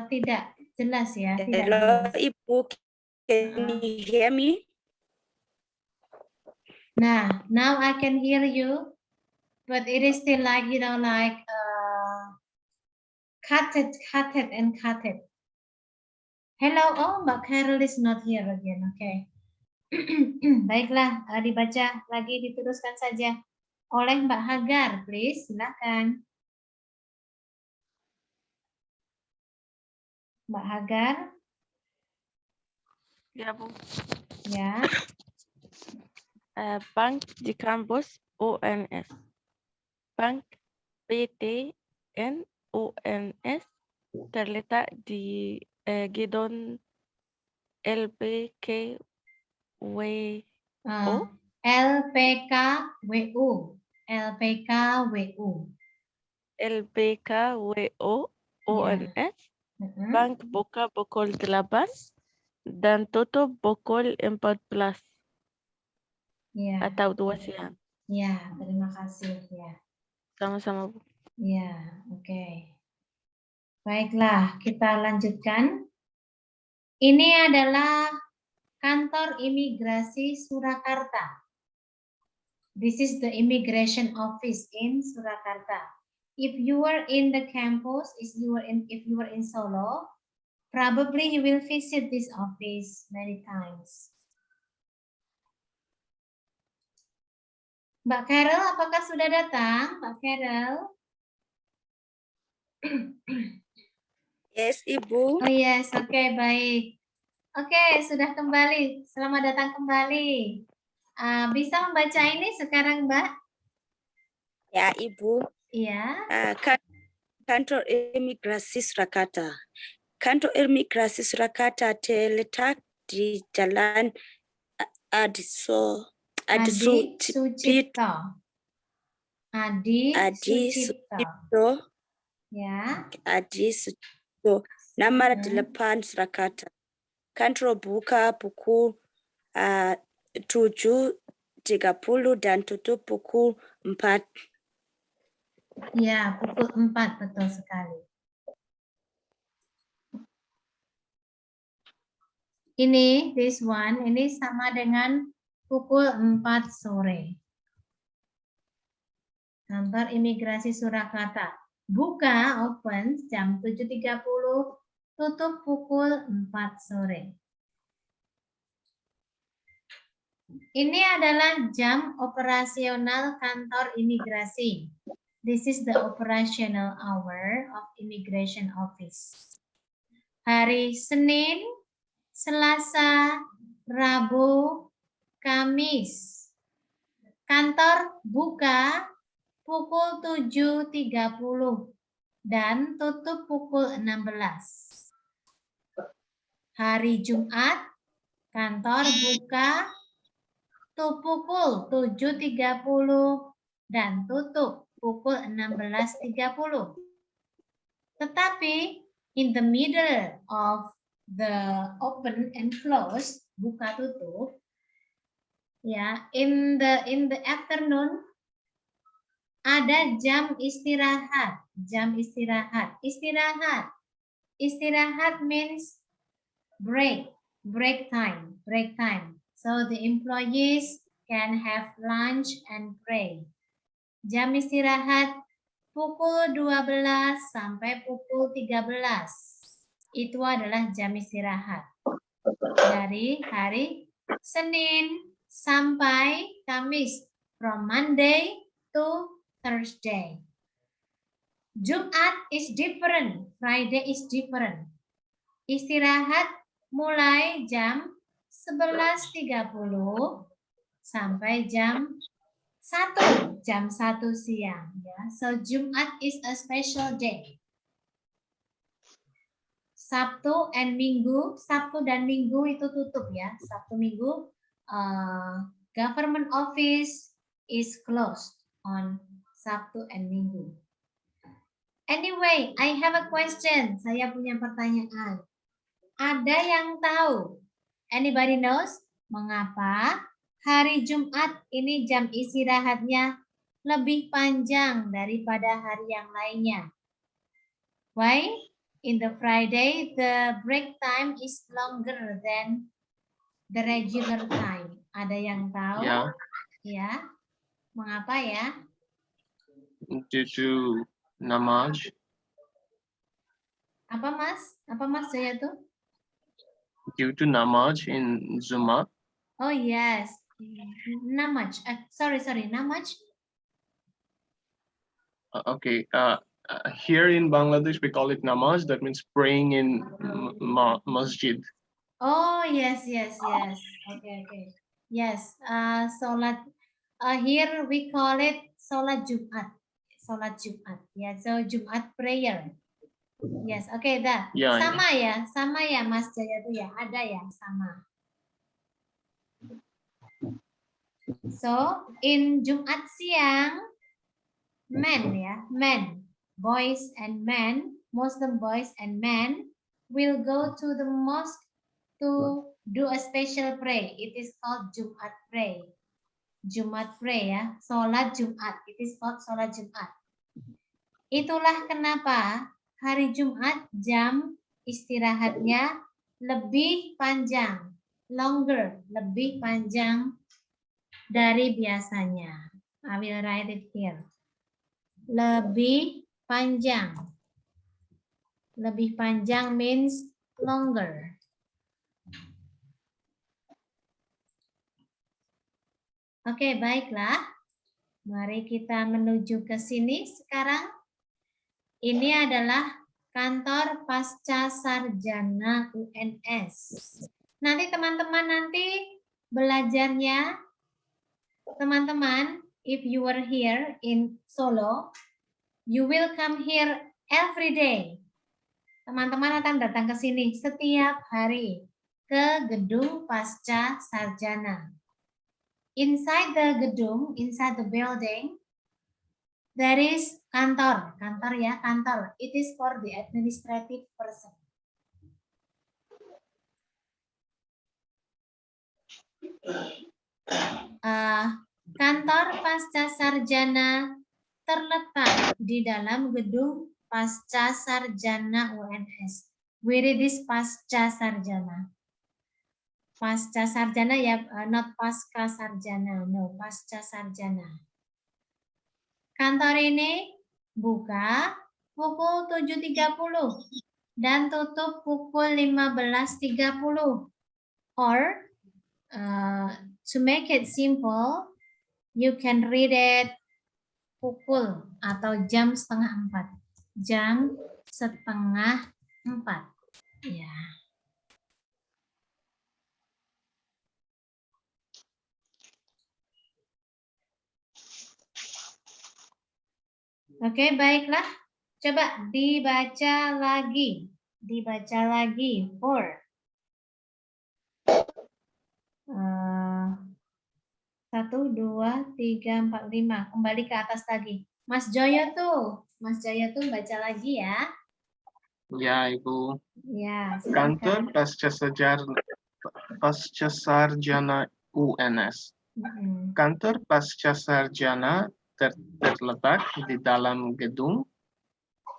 Tidak jelas ya, tidak
Hello,
jelas.
Ibu, can you hear me?
Nah, now I can hear you, but it is still like, cut it. Hello, oh, Mbak Carol is not here again, okay. Baiklah, dibaca lagi, diteruskan saja oleh Mbak Hagar, please, silakan. Mbak Hagar.
Ya, Bu.
Ya.
Bank di kampus UNS. Bank BTN UNS terletak di gedung LPKWU.
LPKWU.
LPKWU UNS. Bank buka pukul 8 dan tutup pukul 14
Ya.
atau 2 siang.
Ya, terima kasih ya.
Sama-sama, Bu.
Ya, oke. Baiklah, kita lanjutkan. Ini adalah kantor imigrasi Surakarta. This is the immigration office in Surakarta. If you were in the campus, if you were in Solo, probably you will visit this office many times. Mbak Carol, apakah sudah datang, Mbak Carol?
Yes, Ibu.
Oh yes, oke, baik. Oke, sudah kembali. Selamat datang kembali. Bisa membaca ini sekarang, Mbak?
Ya, Ibu.
Iya.
Kantor imigrasi Surakarta. Kantor imigrasi Surakarta terletak di Jalan Adi
Sucipto. Ya.
Adi Sucipto. Nomor 8 Surakarta. Kantor buka pukul 7.30 dan tutup pukul 4.
Ya, pukul 4, betul sekali. Ini, this one, ini sama dengan pukul 4 sore. Kantor imigrasi Surakarta. Buka, open, jam 7.30, tutup pukul 4 sore. Ini adalah jam operasional kantor imigrasi. This is the operational hour of immigration office. Hari Senin, Selasa, Rabu, Kamis. Kantor buka pukul 7.30 dan tutup pukul 16. Hari Jumat, kantor buka pukul 7.30 dan tutup pukul 16.30. Tetapi in the middle of the open and close, buka tutup, ya, in the afternoon ada jam istirahat. Istirahat means break time. So the employees can have lunch and pray. Jam istirahat pukul 12 sampai pukul 13. Itu adalah jam istirahat. Dari hari Senin sampai Kamis. From Monday to Thursday. Jumat is different. Friday is different. Istirahat mulai jam 11.30 sampai jam 1 siang ya. So Jumat is a special day. Sabtu dan Minggu itu tutup ya. Sabtu Minggu government office is closed on Sabtu and Minggu. Anyway, I have a question. Saya punya pertanyaan. Ada yang tahu? Anybody knows mengapa hari Jumat ini jam istirahatnya lebih panjang daripada hari yang lainnya? Why? In the Friday, the break time is longer than the regular time. Ada yang tahu?
Yeah.
Ya. Mengapa ya?
Due to namaz.
Apa Mas? Apa Mas Jaya tuh?
Due to namaz in Jumat.
Oh yes. Namaz. Sorry. Namaz.
Okay. Here in Bangladesh, we call it namaz. That means praying in masjid.
Oh yes. Okay. Yes. Salat. Here we call it salat Jumat. Salat Jumat. Yeah. So Jumat prayer. Yes. Okay. Dah.
Yeah,
Sama ya Mas Jaya tuh ya. Ada ya sama. So in Jumat siang, men, boys and men, Muslim boys and men will go to the mosque to do a special prayer. It is called Jumat pray. Jumat pray ya, sholat Jumat. It is called sholat Jumat. Itulah kenapa hari Jumat jam istirahatnya lebih panjang, longer, lebih panjang dari biasanya. I will write it here. Lebih panjang. Lebih panjang means longer. Oke, baiklah. Mari kita menuju ke sini sekarang. Ini adalah kantor pasca sarjana UNS. Nanti teman-teman belajarnya, teman-teman, if you were here in Solo, you will come here every day. Teman-teman akan datang ke sini setiap hari ke gedung pasca sarjana. Inside the gedung, inside the building, there is kantor ya, kantor. It is for the administrative person. Kantor pasca sarjana terletak di dalam gedung pasca sarjana UNS. Where it is pasca sarjana? Pasca sarjana ya, not pasca sarjana, no, pasca sarjana. Kantor ini buka pukul 7.30 dan tutup pukul 15.30. Or to make it simple, you can read it pukul atau jam 3:30. Jam 3:30. Ya. Oke, baiklah. Coba dibaca lagi. Dibaca lagi. 1, 2, 3, 4, 5. Kembali ke atas lagi. Mas Joyo tuh baca lagi ya.
Ya, Ibu.
Ya, silakan.
Kantor pasca sarjana UNS. Kantor pasca sarjana terletak di dalam gedung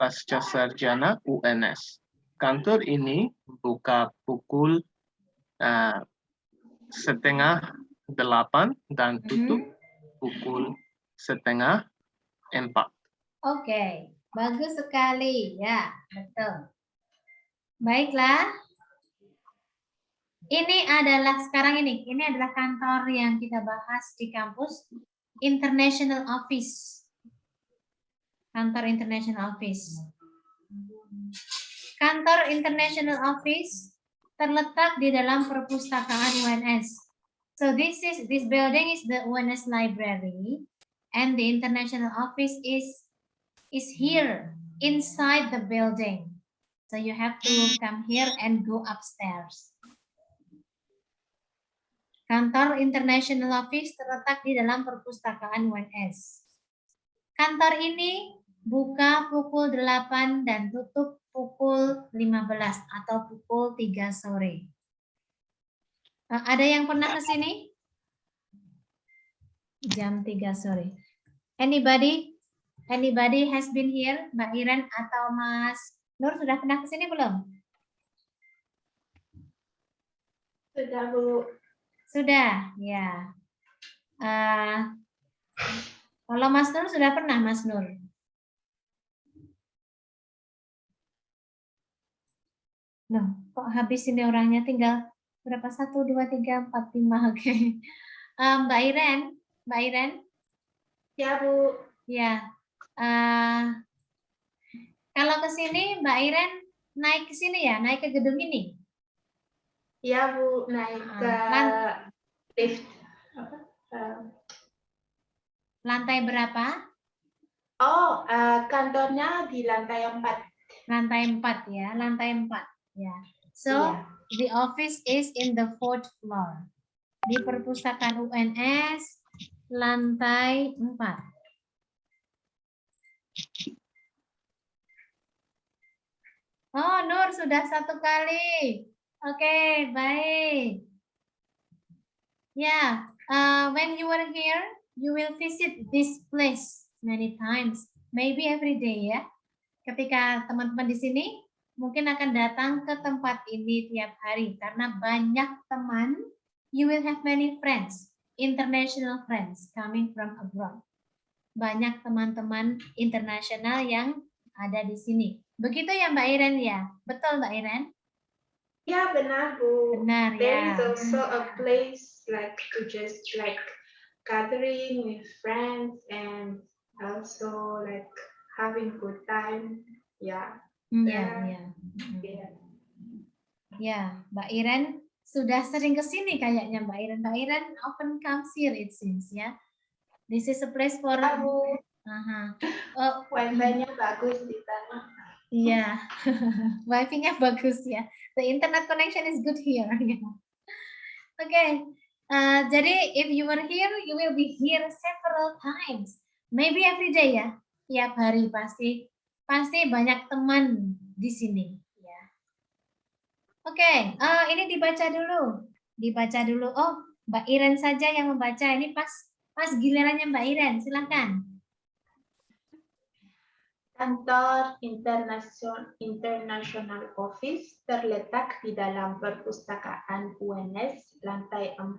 pasca sarjana UNS. Kantor ini buka pukul 7:30 dan tutup pukul 3:30.
Oke, bagus sekali ya, betul. Baiklah. Ini adalah kantor yang kita bahas di kampus International Office. Kantor International Office. Kantor International Office terletak di dalam perpustakaan UNS. So this building is the UNS Library, and the International Office is here inside the building. So you have to come here and go upstairs. Kantor International Office terletak di dalam perpustakaan UNS. Kantor ini buka pukul 8 dan tutup pukul 15 atau pukul 3 sore. Ada yang pernah ke sini? Jam 3 sore. Anybody has been here? Mbak Iren atau Mas Nur sudah pernah ke sini belum?
Sudah, Bu.
Sudah, ya. Kalau Mas Nur sudah pernah, Mas Nur? Loh, kok habis ini orangnya tinggal berapa? 1, 2, 3, 4, 5. Oke. Mbak Iren?
Ya, Bu.
Ya. Kalau ke sini Mbak Iren naik ke sini ya, naik ke gedung ini.
Ya, Bu, naik ke lift.
Lantai berapa?
Oh, kantornya di lantai 4.
Lantai 4 ya, lantai 4 ya. So,
Iya.
the office is in the 4th floor. Di perpustakaan UNS lantai 4. Oh, Nur sudah 1 kali. Oke, baik. Ya, when you are here, you will visit this place many times, maybe every day ya. Ketika teman-teman di sini mungkin akan datang ke tempat ini tiap hari karena banyak teman. You will have many friends, international friends coming from abroad. Banyak teman-teman internasional yang ada di sini. Begitu ya Mbak Iren ya? Betul Mbak Iren?
Ya, benar, Bu.
Benar
There
ya.
is also a place like to just like gathering with friends and also like having good time. Ya.
Iya. Ya, Mbak Iren sudah sering ke sini kayaknya Mbak Iren. Mbak Iren often comes here it seems ya. This is a place for
Wifi-nya bagus di sana.
Iya. Wifi-nya bagus ya. The internet connection is good here. Oke. Jadi if you were here, you will be here several times. Maybe every day ya. Tiap hari pasti banyak teman di sini ya. Oke, ini dibaca dulu. Oh, Mbak Iren saja yang membaca. Ini pas gilirannya Mbak Iren. Silakan.
Kantor International Office terletak di dalam perpustakaan UNS lantai 4.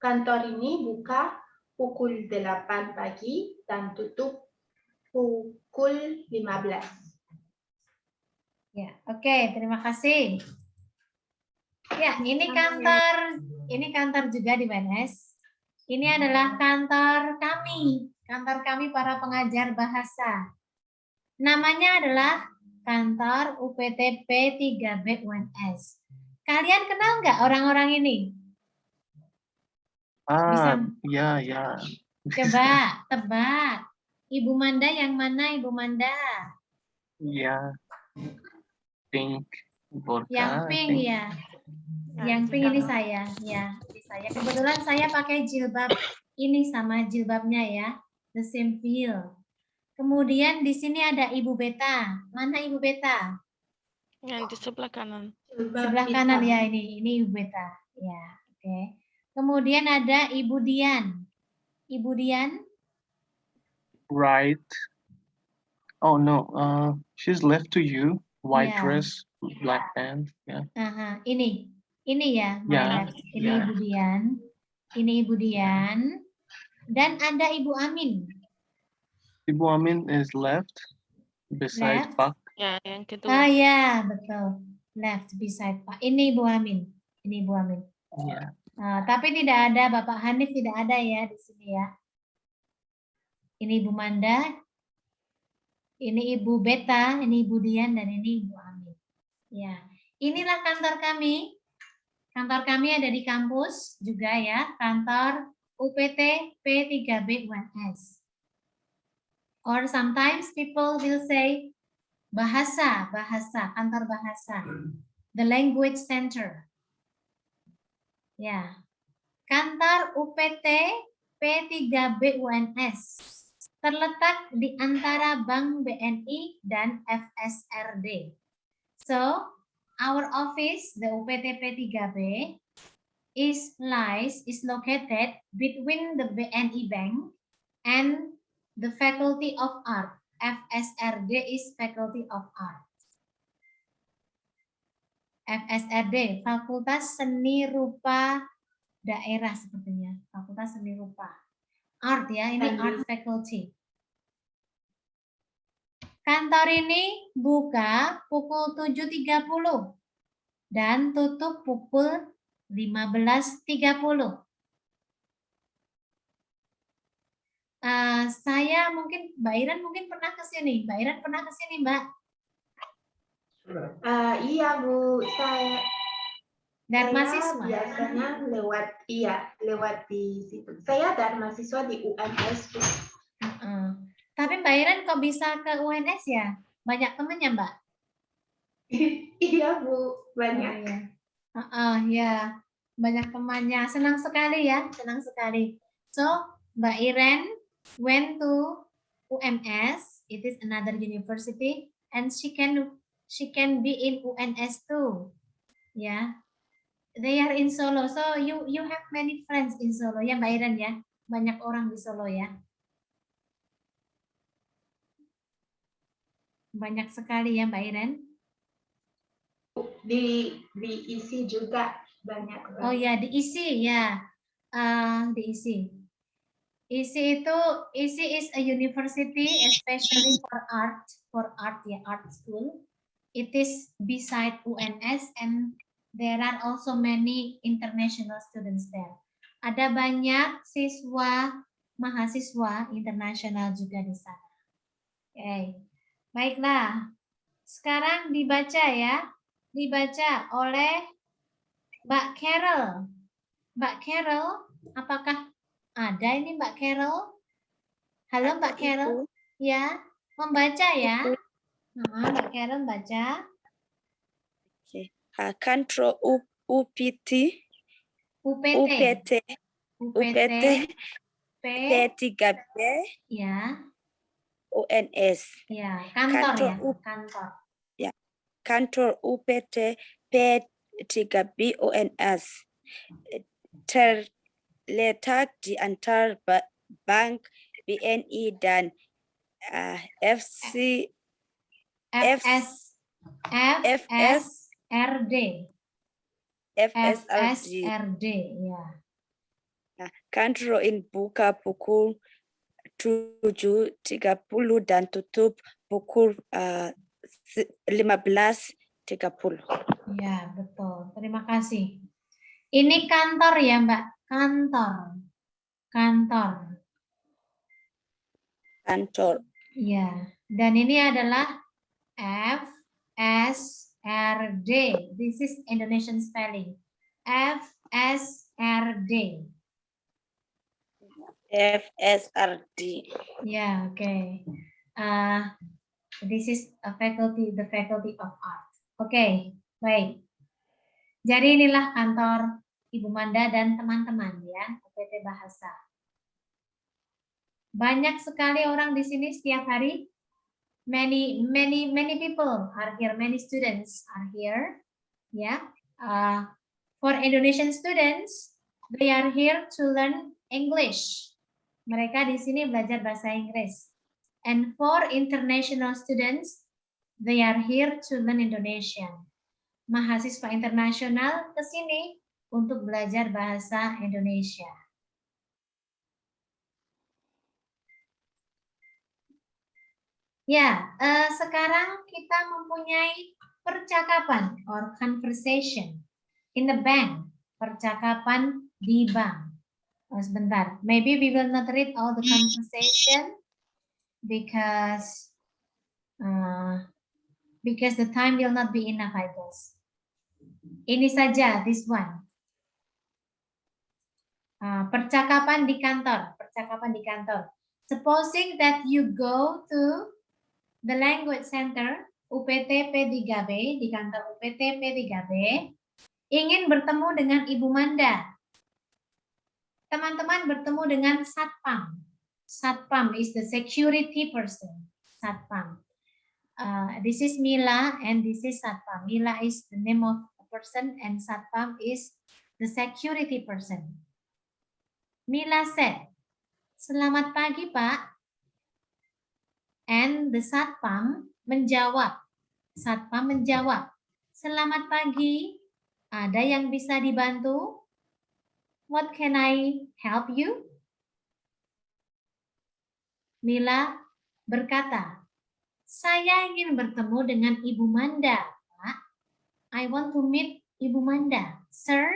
Kantor ini buka pukul 8 pagi dan tutup pukul 15.
Ya, oke, terima kasih. Ya, ini kantor juga di UNS. Ini adalah kantor kami para pengajar bahasa. Namanya adalah kantor UPTP 3B UNS. Kalian kenal nggak orang-orang ini?
Ya.
Coba tebak. Ibu Manda yang mana Ibu Manda?
Ya. Pink. Burka,
Yang pink ya. Yang pink ini saya. Ya, ini saya. Kebetulan saya pakai jilbab ini sama jilbabnya ya. The same feel. Kemudian di sini ada Ibu Beta. Mana Ibu Beta?
Yang di sebelah kanan.
Sebelah kanan ya ini Ibu Beta. Ya, oke. Kemudian ada Ibu Dian. Ibu Dian?
Right. Oh no, she's left to you. White
Yeah.
dress, black pants. Yeah.
Ini ya.
Ya.
Ini Ibu Dian. Ini Ibu Dian. Dan ada Ibu Amin.
Ibu Amin is left beside
Left.
Pak.
Ya, yang kedua.
Ya, betul. Left beside Pak. Ini Ibu Amin. Ini Ibu Amin.
Yeah.
Tapi tidak ada Bapak Hanif, tidak ada ya di sini ya. Ini Ibu Manda. Ini Ibu Beta, ini Ibu Dian, dan ini Ibu Amin. Ya, inilah kantor kami. Kantor kami ada di kampus juga ya, kantor UPT P3B UNS. Or sometimes people will say bahasa, kantor bahasa. The language center. Ya. Kantor UPT P3B UNS terletak di antara Bank BNI dan FSRD. So, our office, the UPT P3B, is located between the BNI Bank and the Faculty of Art. FSRD is Faculty of Art. FSRD, Fakultas Seni Rupa Daerah sepertinya. Fakultas Seni Rupa. Art ya, ini Art Faculty. Kantor ini buka pukul 7.30 dan tutup pukul 15.30. Saya mungkin, Mbak Iren mungkin pernah ke sini. Mbak Iren pernah ke sini, Mbak?
Iya, Bu. Saya
Mahasiswa.
biasanya lewat di situ. Saya dari mahasiswa di UNS, Bu.
Tapi Mbak Iren kok bisa ke UNS ya? Banyak temannya, Mbak?
Iya, Bu. Banyak.
Ya, banyak temannya. Senang sekali ya, senang sekali. So, Mbak Iren went to UMS. It is another university, and she can be in UNS too. Yeah, they are in Solo. So you have many friends in Solo ya, Mbak Iren ya. Banyak orang di Solo ya. Banyak sekali ya, Mbak Iren.
Diisi juga banyak.
Oh ya, diisi ya. Diisi. ISI is a university especially for art ya, art school. It is beside UNS and there are also many international students there. Ada banyak mahasiswa internasional juga di sana. Oke. Baiklah. Sekarang dibaca ya. Dibaca oleh Mbak Carol. Mbak Carol, apakah ada ini Mbak Carol? Halo Mbak Carol. Ya, membaca ya. Mbak Carol baca.
Oke. Kantor UPT P3B
Ya.
UNS.
Ya, kantor ya, kantor.
Ya. Kantor UPT P3B UNS terletak di antara Bank BNI dan FSRD.
Ya.
Nah, kantor ini buka pukul 7.30 dan tutup pukul 15.30.
Ya, betul. Terima kasih. Ini kantor ya, Mbak. Kantor. Ya, dan ini adalah FSRD. This is Indonesian spelling. FSRD. Ya, oke. This is the faculty of art. Oke, baik. Jadi inilah kantor Ibu Manda dan teman-teman ya, UPT Bahasa. Banyak sekali orang di sini setiap hari. Many people are here. Many students are here. Yeah. For Indonesian students, they are here to learn English. Mereka di sini belajar bahasa Inggris. And for international students, they are here to learn Indonesian. Mahasiswa internasional ke sini untuk belajar bahasa Indonesia. Ya, sekarang kita mempunyai percakapan or conversation in the bank. Percakapan di bank. Sebentar, maybe we will not read all the conversation because because the time will not be enough, I guess. Ini saja, this one. Percakapan di kantor, percakapan di kantor. Supposing that you go to the language center UPT P3B, di kantor UPT P3B, ingin bertemu dengan Ibu Manda. Teman-teman bertemu dengan Satpam. Satpam is the security person. Satpam. This is Mila and this is Satpam. Mila is the name of a person and Satpam is the security person. Mila said, "Selamat pagi, Pak." And the Satpam menjawab. Satpam menjawab, "Selamat pagi. Ada yang bisa dibantu? What can I help you?" Mila berkata, "Saya ingin bertemu dengan Ibu Manda, Pak. I want to meet Ibu Manda, sir."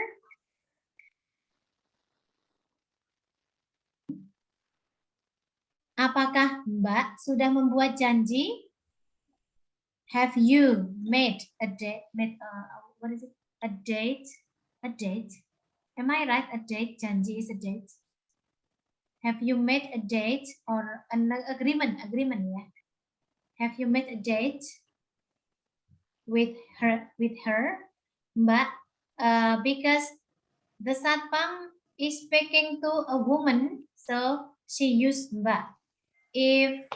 Apakah Mbak sudah membuat janji? Have you made a date? What is it? A date? A date? Am I right? A date. Janji is a date. Have you made a date or an agreement? Agreement, ya. Have you made a date with her? Mbak? Because the Satpam is speaking to a woman, so she used Mbak. If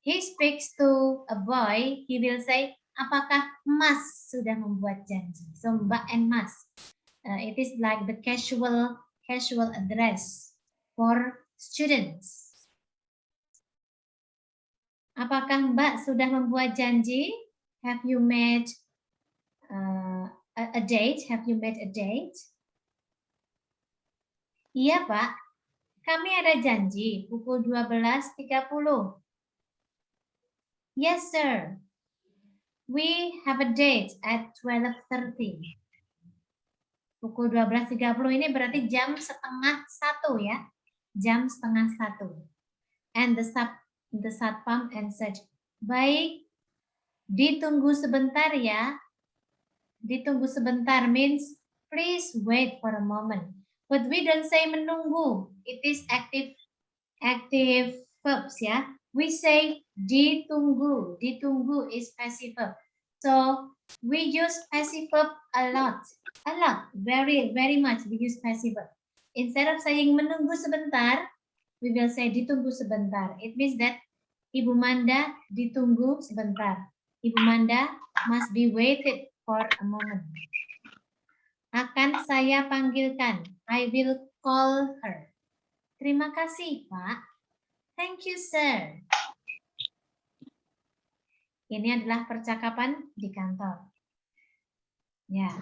he speaks to a boy, he will say, "Apakah Mas sudah membuat janji?" So Mbak and Mas. It is like the casual address for students. Apakah Mbak sudah membuat janji? Have you made a date? Have you made a date? Iya, Pak. Kami ada janji pukul 12.30. Yes, sir. We have a date at 12:30. Pukul 12.30 ini berarti jam 12:30 ya. Jam 12:30. And the Satpam answered, "Baik, ditunggu sebentar ya." Ditunggu sebentar means please wait for a moment. But we don't say menunggu. It is active verbs ya. We say ditunggu. Ditunggu is passive verb. So we use passive verb a lot. A lot. Very much we use passive verb. Instead of saying menunggu sebentar, we will say ditunggu sebentar. It means that Ibu Manda ditunggu sebentar. Ibu Manda must be waited for a moment. Akan saya panggilkan. I will call her. Terima kasih, Pak. Thank you, sir. Ini adalah percakapan di kantor. Ya,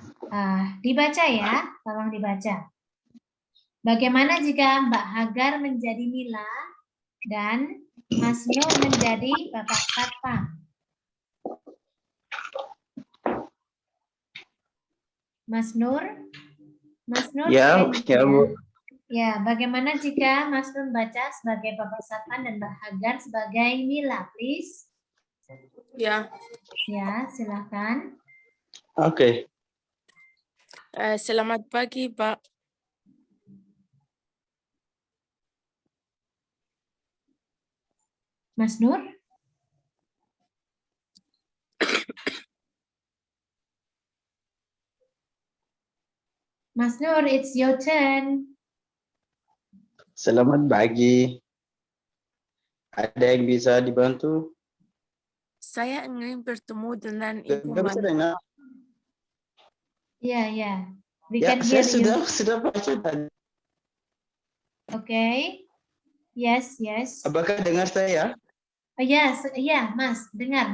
dibaca ya, tolong dibaca. Bagaimana jika Mbak Hagar menjadi Mila dan Mas Nur menjadi Bapak Satpam? Mas Nur?
Ya, Bu.
Ya, bagaimana jika Mas Nur baca sebagai Bapak Satpam dan Mbak Hagar sebagai Mila, please?
Ya.
Ya, silakan.
Oke.
Selamat pagi, Pak.
Mas Nur? Mas Nur, it's your turn.
Selamat pagi. Ada yang bisa dibantu?
Saya ingin bertemu dengan
Nggak
Ibu
bisa
Manda.
dengar.
Ya. We
Ya,
can hear
saya
you.
sudah baca tadi.
Okay. Yes.
Apakah dengar saya?
Oh, yes, ya, Mas, dengar.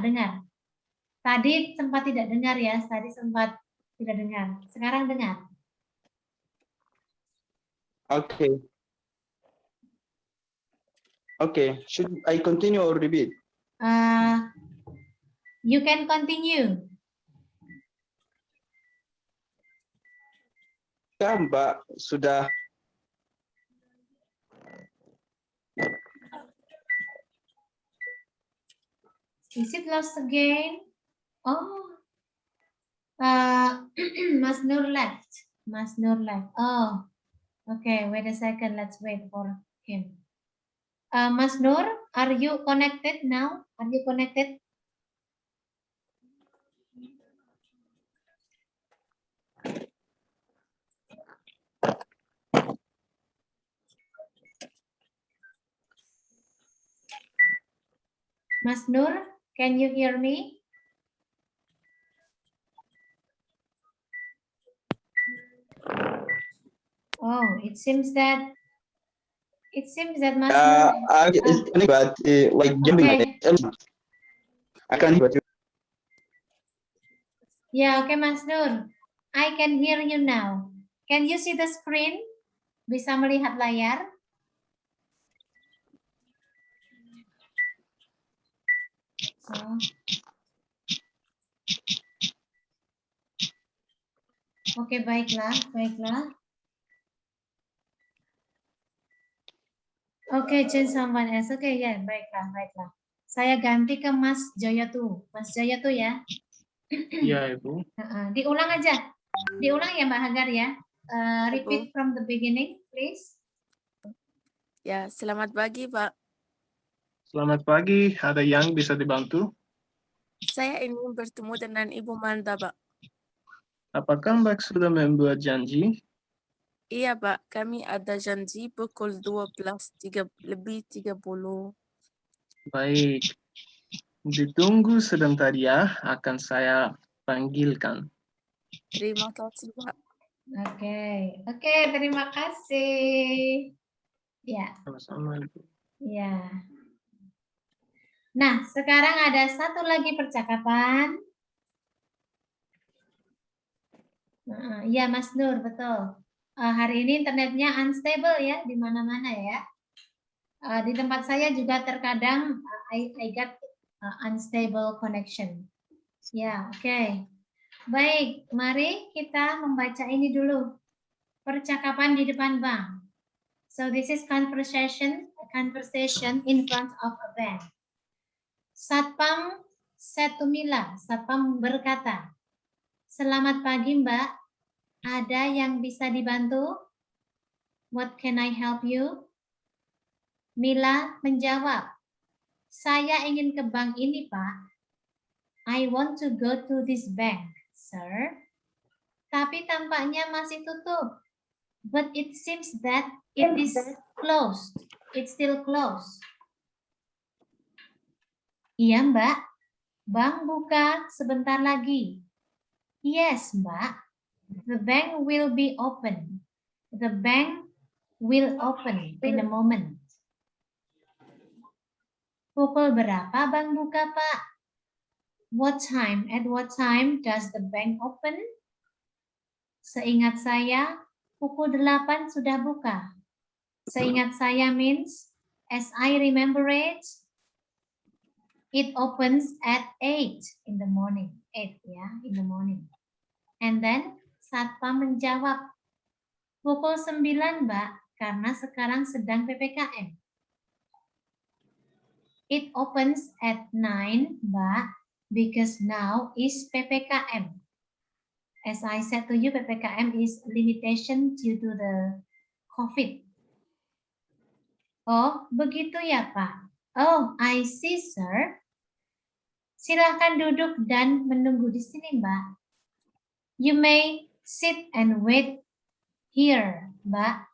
Tadi sempat tidak dengar ya, tadi sempat tidak dengar. Sekarang dengar.
Okay. Should I continue or repeat?
You can continue.
Ya, Mbak sudah.
Is it lost again? Oh, Mas Nur left. Mas Nur left. Oh, okay. Wait a second. Let's wait for him. Mas Nur, are you connected now? Are you connected? Mas Nur, can you hear me? Oh, it seems that Mas Nur.
But like jumping,
Okay.
I can't hear you.
Yeah, okay, Mas Nur. I can hear you now. Can you see the screen? Bisa melihat layar? Oh. Oke, baiklah. Oke, change someone else. Oke, ya, baiklah. Saya ganti ke Mas Jayatu. Mas Jayatu ya.
Iya, Ibu.
Diulang aja. Diulang ya, Mbak Hagar ya. Repeat from the beginning, please.
Ya, selamat pagi, Pak.
Selamat pagi. Ada yang bisa dibantu?
Saya ingin bertemu dengan Ibu Manda, Pak.
Apakah Mbak sudah membuat janji?
Iya, Pak. Kami ada janji pukul 12:30.
Baik. Ditunggu sebentar ya, akan saya panggilkan.
Terima kasih, Pak.
Oke, terima kasih. Ya.
Sama-sama, Ibu.
Ya. Nah, sekarang ada satu lagi percakapan. Iya, Mas Nur, betul. Hari ini internetnya unstable ya, di mana-mana ya. Di tempat saya juga terkadang I got unstable connection. Ya, oke. Baik, mari kita membaca ini dulu. Percakapan di depan bank. So this is conversation in front of a bank. Satpam Setumila, Satpam berkata, "Selamat pagi, Mbak. Ada yang bisa dibantu? What can I help you?" Mila menjawab, "Saya ingin ke bank ini, Pak. I want to go to this bank, sir. Tapi tampaknya masih tutup. But it seems that it is closed. It's still closed." "Iya, Mbak. Bank buka sebentar lagi." "Yes, Mbak. The bank will be open. The bank will open in a moment." "Pukul berapa bank buka, Pak?" At what time does the bank open?" "Seingat saya, pukul 8 sudah buka." Seingat saya means, as I remember it, it opens at 8 in the morning. 8 ya, in the morning. And then Satpam menjawab, "Pukul 9, Mbak, karena sekarang sedang PPKM." "It opens at 9, Mbak, because now is PPKM. As I said to you, PPKM is limitation due to the COVID." "Oh, begitu ya, Pak. Oh, I see, sir. Silakan duduk dan menunggu di sini, Mbak. You may sit and wait here, Mbak."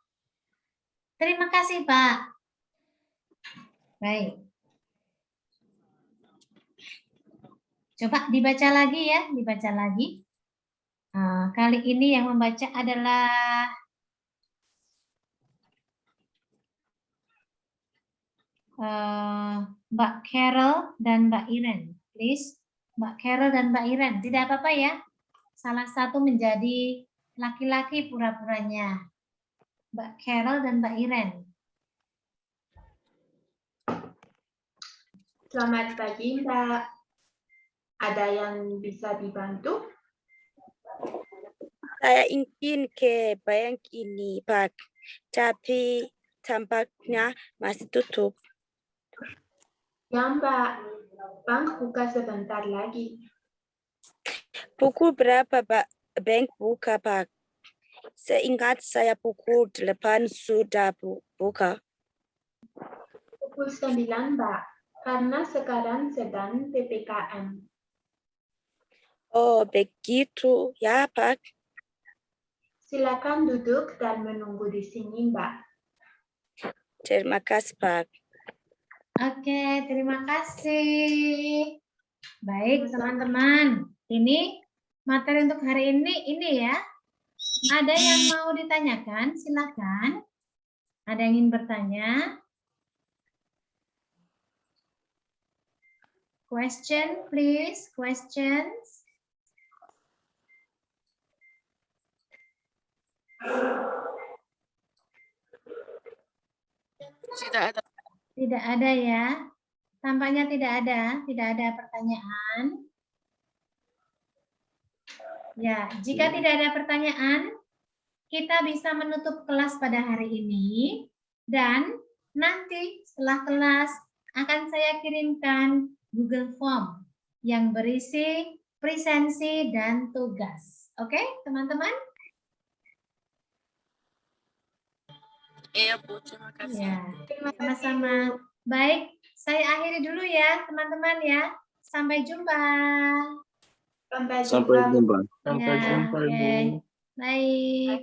"Terima kasih, Pak." Baik. Coba dibaca lagi ya, dibaca lagi. Kali ini yang membaca adalah Mbak Carol dan Mbak Iren. Please, Mbak Carol dan Mbak Iren. Tidak apa-apa ya. Salah satu menjadi laki-laki pura-puranya. Mbak Carol dan Mbak Iren.
Selamat pagi, Mbak. Ada yang bisa dibantu?
Saya ingin ke bank ini, Pak. Tapi tampaknya masih tutup.
Ya, Mbak. Bank buka sebentar lagi.
Pukul berapa Pak bank buka Pak? Seingat saya pukul 8 sudah buka.
Pukul 9, Mbak. Karena sekarang sedang PPKM.
Oh, begitu ya Pak.
Silakan duduk dan menunggu di sini, Mbak.
Terima kasih Pak.
Oke, terima kasih. Baik, teman-teman. Ini materi untuk hari ini ya. Ada yang mau ditanyakan? Silakan. Ada yang ingin bertanya? Question, please. Questions. Tidak ada ya. Tampaknya tidak ada pertanyaan. Ya, jika tidak ada pertanyaan, kita bisa menutup kelas pada hari ini. Dan nanti setelah kelas akan saya kirimkan Google Form yang berisi presensi dan tugas. Oke, teman-teman?
Iya Bu, terima kasih.
Ya,
Terima kasih,
sama-sama.
Bu.
Baik, saya akhiri dulu ya, teman-teman ya. Sampai jumpa.
Sampai
Sampai
jumpa.
jumpa.
Sampai
Ya,
jumpa,
oke.
Ibu.
Baik.